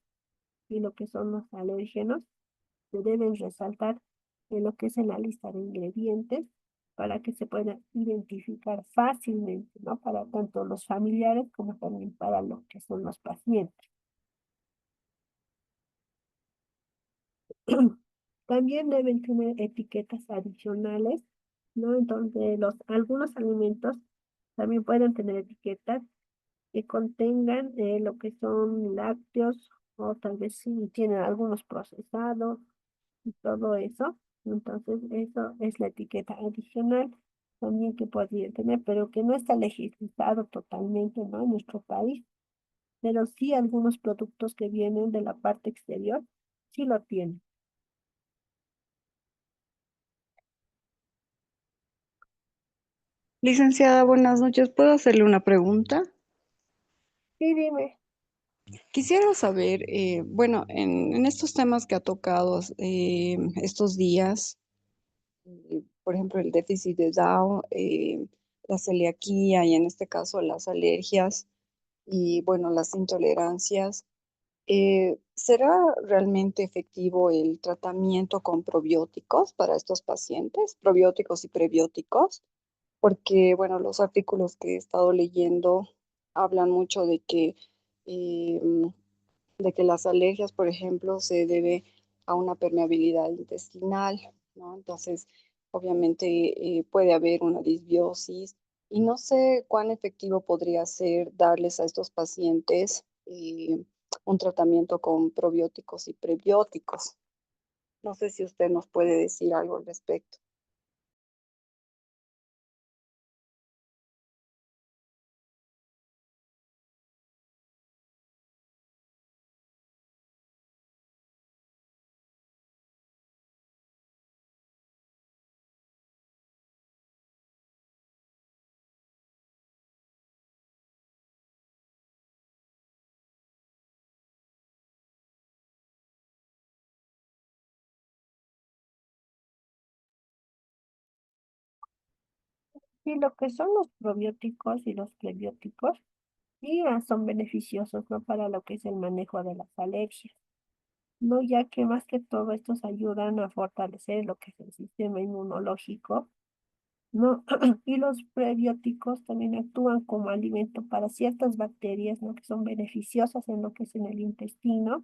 y lo que son los alérgenos se deben resaltar en lo que es en la lista de ingredientes para que se pueda identificar fácilmente, ¿no? Para tanto los familiares como también para los que son los pacientes. También deben tener etiquetas adicionales, ¿no? Entonces, algunos alimentos también pueden tener etiquetas que contengan lo que son lácteos o tal vez si tienen algunos procesados y todo eso. Entonces, eso es la etiqueta adicional también que podría tener, pero que no está legislado totalmente, ¿no? En nuestro país, pero sí algunos productos que vienen de la parte exterior sí lo tienen. Licenciada, buenas noches. ¿Puedo hacerle una pregunta? Sí, dime. Quisiera saber, bueno, en estos temas que ha tocado estos días, por ejemplo, el déficit de Down, la celiaquía y en este caso las alergias y, bueno, las intolerancias, ¿será realmente efectivo el tratamiento con probióticos para estos pacientes, probióticos y prebióticos? Porque, bueno, los artículos que he estado leyendo hablan mucho eh, de que las alergias, por ejemplo, se debe a una permeabilidad intestinal, ¿no? Entonces, obviamente puede haber una disbiosis y no sé cuán efectivo podría ser darles a estos pacientes un tratamiento con probióticos y prebióticos. No sé si usted nos puede decir algo al respecto. Sí, lo que son los probióticos y los prebióticos, sí, son beneficiosos, ¿no? Para lo que es el manejo de las alergias, ¿no? Ya que más que todo estos ayudan a fortalecer lo que es el sistema inmunológico, ¿no? Y los prebióticos también actúan como alimento para ciertas bacterias, ¿no? Que son beneficiosas en lo que es en el intestino.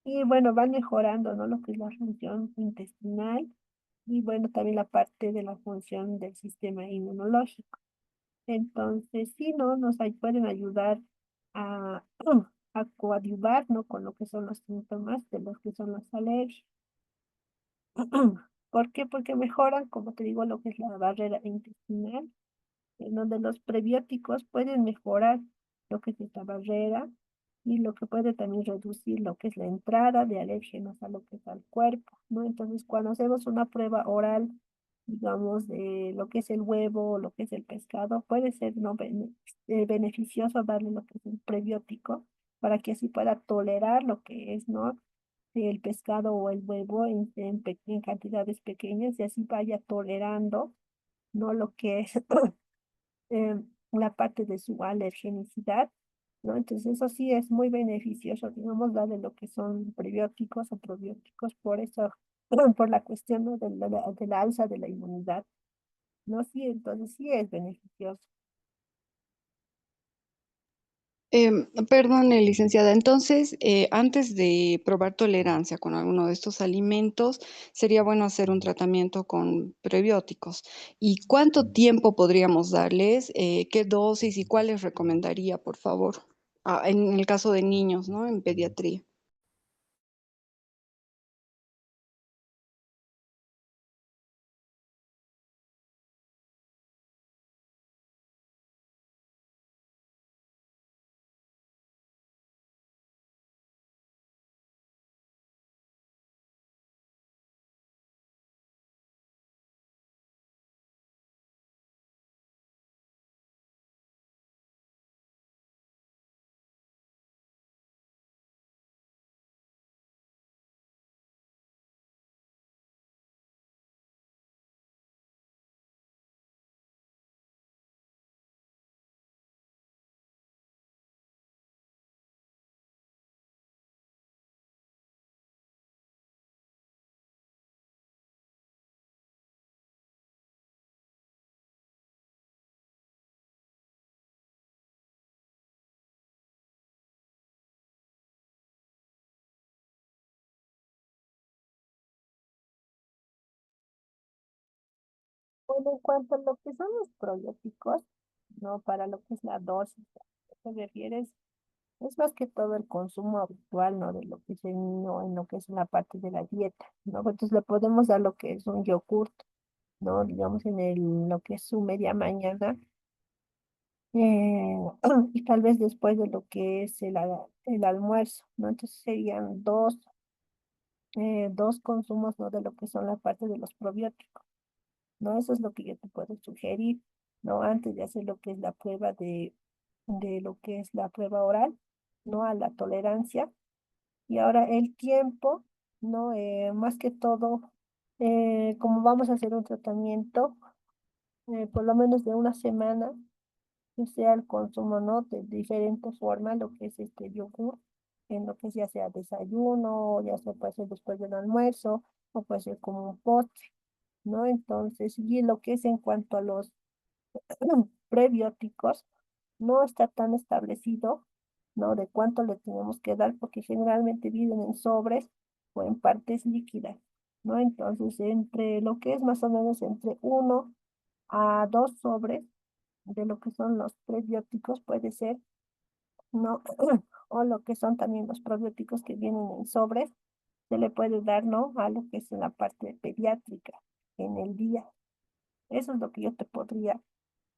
Y bueno, van mejorando, ¿no? Lo que es la función intestinal y bueno, también la parte de la función del sistema inmunológico. Entonces, sí, ¿no? Pueden ayudar a, a coadyuvar, ¿no? Con lo que son los síntomas de lo que son las alergias. ¿Por qué? Porque mejoran, como te digo, lo que es la barrera intestinal, en donde los prebióticos pueden mejorar lo que es esta barrera y lo que puede también reducir lo que es la entrada de alérgenos a lo que es al cuerpo, ¿no? Entonces, cuando hacemos una prueba oral, digamos, de lo que es el huevo o lo que es el pescado, puede ser no beneficioso darle lo que es un prebiótico para que así pueda tolerar lo que es, ¿no? El pescado o el huevo en cantidades pequeñas y así vaya tolerando, ¿no? Lo que es eh, la parte de su alergenicidad, ¿no? Entonces eso sí es muy beneficioso, digamos, darle lo que son prebióticos o probióticos, por eso, por la cuestión, ¿no? De la alza de la inmunidad, ¿no? Sí, entonces sí es beneficioso. Perdone, licenciada. Entonces, antes de probar tolerancia con alguno de estos alimentos, sería bueno hacer un tratamiento con prebióticos. ¿Y cuánto tiempo podríamos darles? ¿Qué dosis y cuáles recomendaría, por favor? En el caso de niños, ¿no? En pediatría. Bueno, en cuanto a lo que son los probióticos, no para lo que es la dosis, ¿a qué te refieres? Es más que todo el consumo habitual, ¿no? De lo que es el niño en lo que es la parte de la dieta, ¿no? Entonces le podemos dar lo que es un yogurt, ¿no? Digamos lo que es su media mañana, eh, y tal vez después de lo que es el almuerzo, ¿no? Entonces serían dos consumos, ¿no? De lo que son la parte de los probióticos, ¿no? Eso es lo que yo te puedo sugerir, ¿no? Antes de hacer lo que es la prueba de lo que es la prueba oral, ¿no? A la tolerancia. Y ahora el tiempo, ¿no? Más que todo, como vamos a hacer un tratamiento, por lo menos de una semana, que sea el consumo, ¿no? De diferente forma, lo que es este yogur, en lo que es ya sea desayuno, ya sea puede ser después del almuerzo, o puede ser como un postre, ¿no? Entonces, y lo que es en cuanto a los prebióticos, no está tan establecido, ¿no? De cuánto le tenemos que dar, porque generalmente viven en sobres o en partes líquidas, ¿no? Entonces, entre lo que es más o menos entre 1 a 2 sobres de lo que son los prebióticos puede ser, ¿no? O lo que son también los probióticos que vienen en sobres, se le puede dar, ¿no? A lo que es en la parte pediátrica en el día. Eso es lo que yo te podría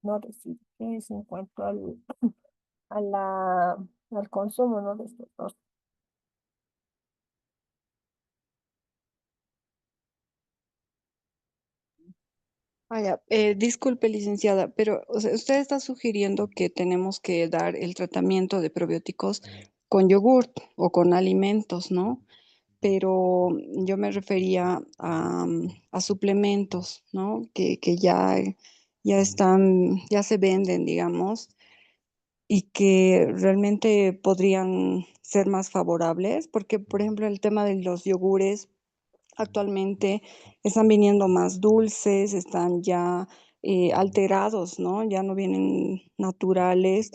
no decir, que es en cuanto a la, al consumo, ¿no? De estos dos. Vaya, disculpe, licenciada, pero o sea, usted está sugiriendo que tenemos que dar el tratamiento de probióticos con yogurt o con alimentos, ¿no? Pero yo me refería a suplementos, ¿no? Que ya están, ya se venden, digamos, y que realmente podrían ser más favorables, porque, por ejemplo, el tema de los yogures actualmente están viniendo más dulces, están ya alterados, ¿no? Ya no vienen naturales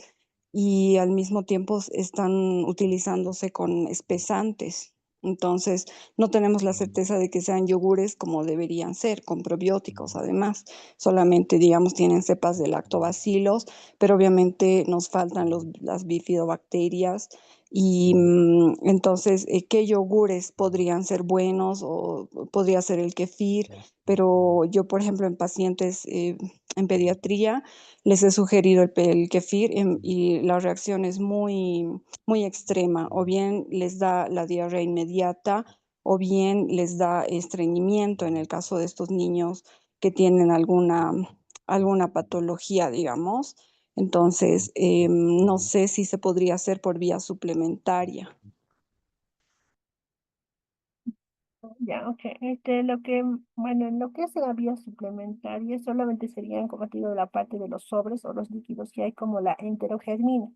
y al mismo tiempo están utilizándose con espesantes. Entonces, no tenemos la certeza de que sean yogures como deberían ser, con probióticos además. Solamente, digamos, tienen cepas de lactobacilos, pero obviamente nos faltan las bifidobacterias y entonces, ¿qué yogures podrían ser buenos o podría ser el kefir? Pero yo, por ejemplo, en pacientes en pediatría les he sugerido el kefir y la reacción es muy extrema. O bien les da la diarrea inmediata o bien les da estreñimiento en el caso de estos niños que tienen alguna patología, digamos. Entonces, no sé si se podría hacer por vía suplementaria. Ya, ok. Bueno, en lo que es la vía suplementaria, solamente serían, como te digo, la parte de los sobres o los líquidos que hay como la enterogermina,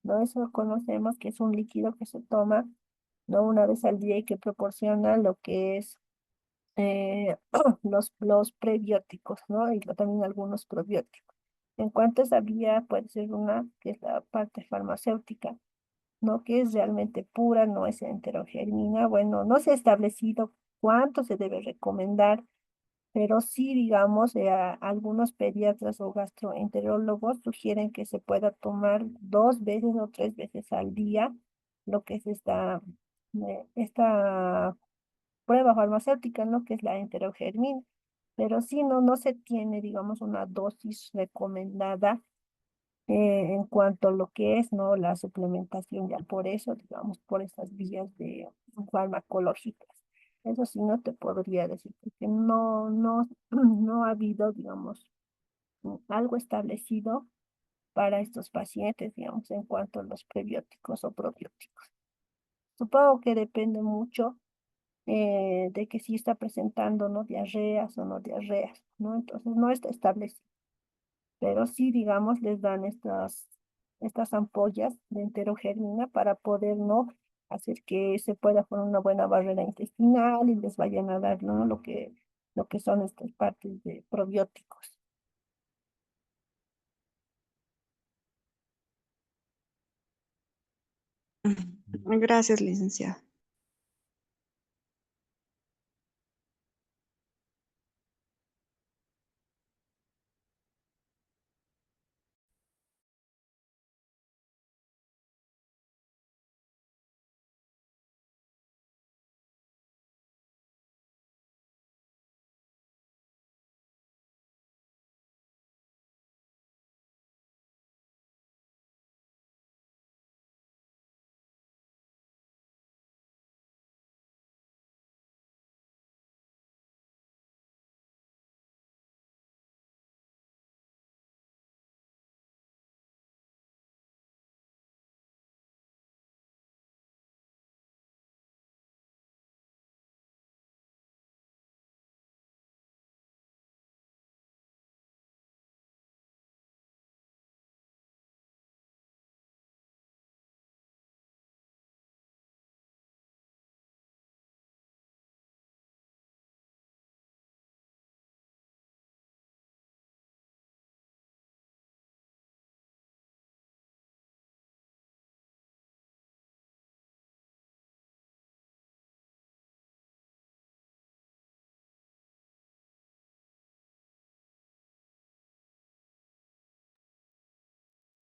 ¿no? Eso conocemos que es un líquido que se toma, ¿no? Una vez al día y que proporciona lo que es los prebióticos, ¿no? Y también algunos probióticos. En cuanto a esa vía, puede ser una, que es la parte farmacéutica, ¿no? Que es realmente pura, no es enterogermina. Bueno, no se ha establecido cuánto se debe recomendar, pero sí, digamos, algunos pediatras o gastroenterólogos sugieren que se pueda tomar 2 veces o 3 veces al día lo que es esta prueba farmacéutica, ¿no? Que es la enterogermina. Pero sí, no se tiene, digamos, una dosis recomendada en cuanto a lo que es, ¿no? La suplementación, ya por eso, digamos, por estas vías de farmacológicas. Eso sí no te podría decir, porque no ha habido, digamos, algo establecido para estos pacientes, digamos, en cuanto a los prebióticos o probióticos. Supongo que depende mucho de que si está presentando, ¿no? Diarreas o no diarreas, ¿no? Entonces no está establecido, pero sí, digamos, les dan estas ampollas de enterogermina para poder, ¿no? Hacer que se pueda formar una buena barrera intestinal y les vayan a dar, ¿no? Lo que son estas partes de probióticos. Gracias, licenciada.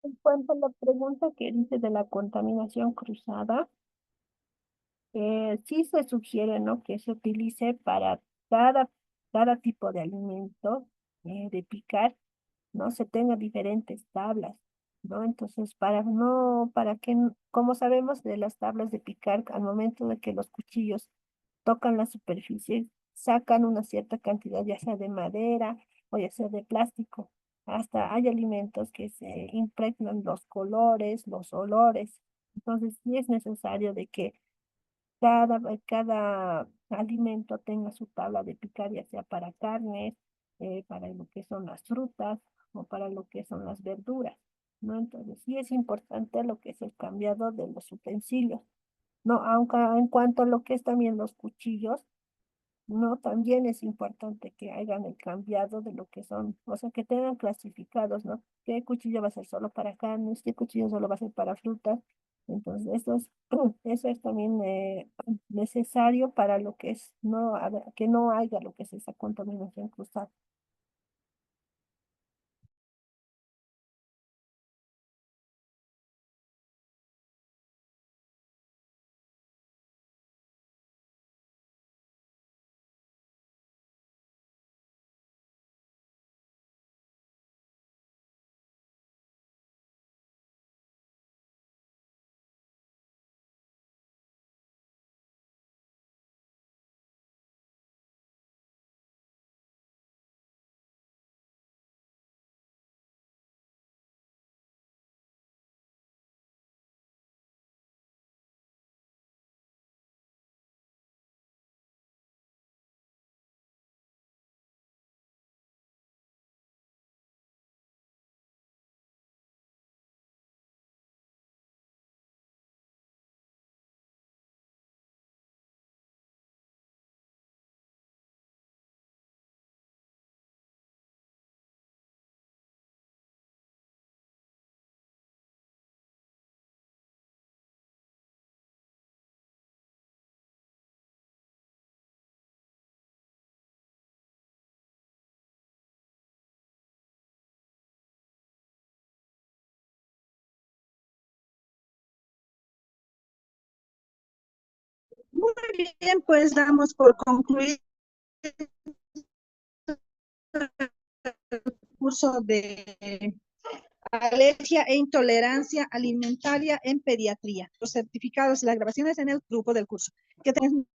En cuanto a la pregunta que dice de la contaminación cruzada, sí se sugiere, ¿no?, que se utilice para cada, cada tipo de alimento de picar, ¿no? Se tenga diferentes tablas, ¿no? Entonces, para que, como sabemos de las tablas de picar, al momento de que los cuchillos tocan la superficie, sacan una cierta cantidad, ya sea de madera o ya sea de plástico. Hasta hay alimentos que se impregnan los colores, los olores. Entonces, sí es necesario de que cada alimento tenga su tabla de picar, ya sea para carnes, para lo que son las frutas o para lo que son las verduras, ¿no? Entonces, sí es importante lo que es el cambiado de los utensilios, ¿no? Aunque en cuanto a lo que es también los cuchillos, no, también es importante que hagan el cambiado de lo que son, o sea, que tengan clasificados, ¿no? ¿Qué cuchillo va a ser solo para carnes? ¿Qué cuchillo solo va a ser para frutas? Entonces, eso es también necesario para lo que es, que no haya lo que es esa contaminación cruzada. Muy bien, pues damos por concluido el curso de alergia e intolerancia alimentaria en pediatría. Los certificados y las grabaciones en el grupo del curso. Que tengan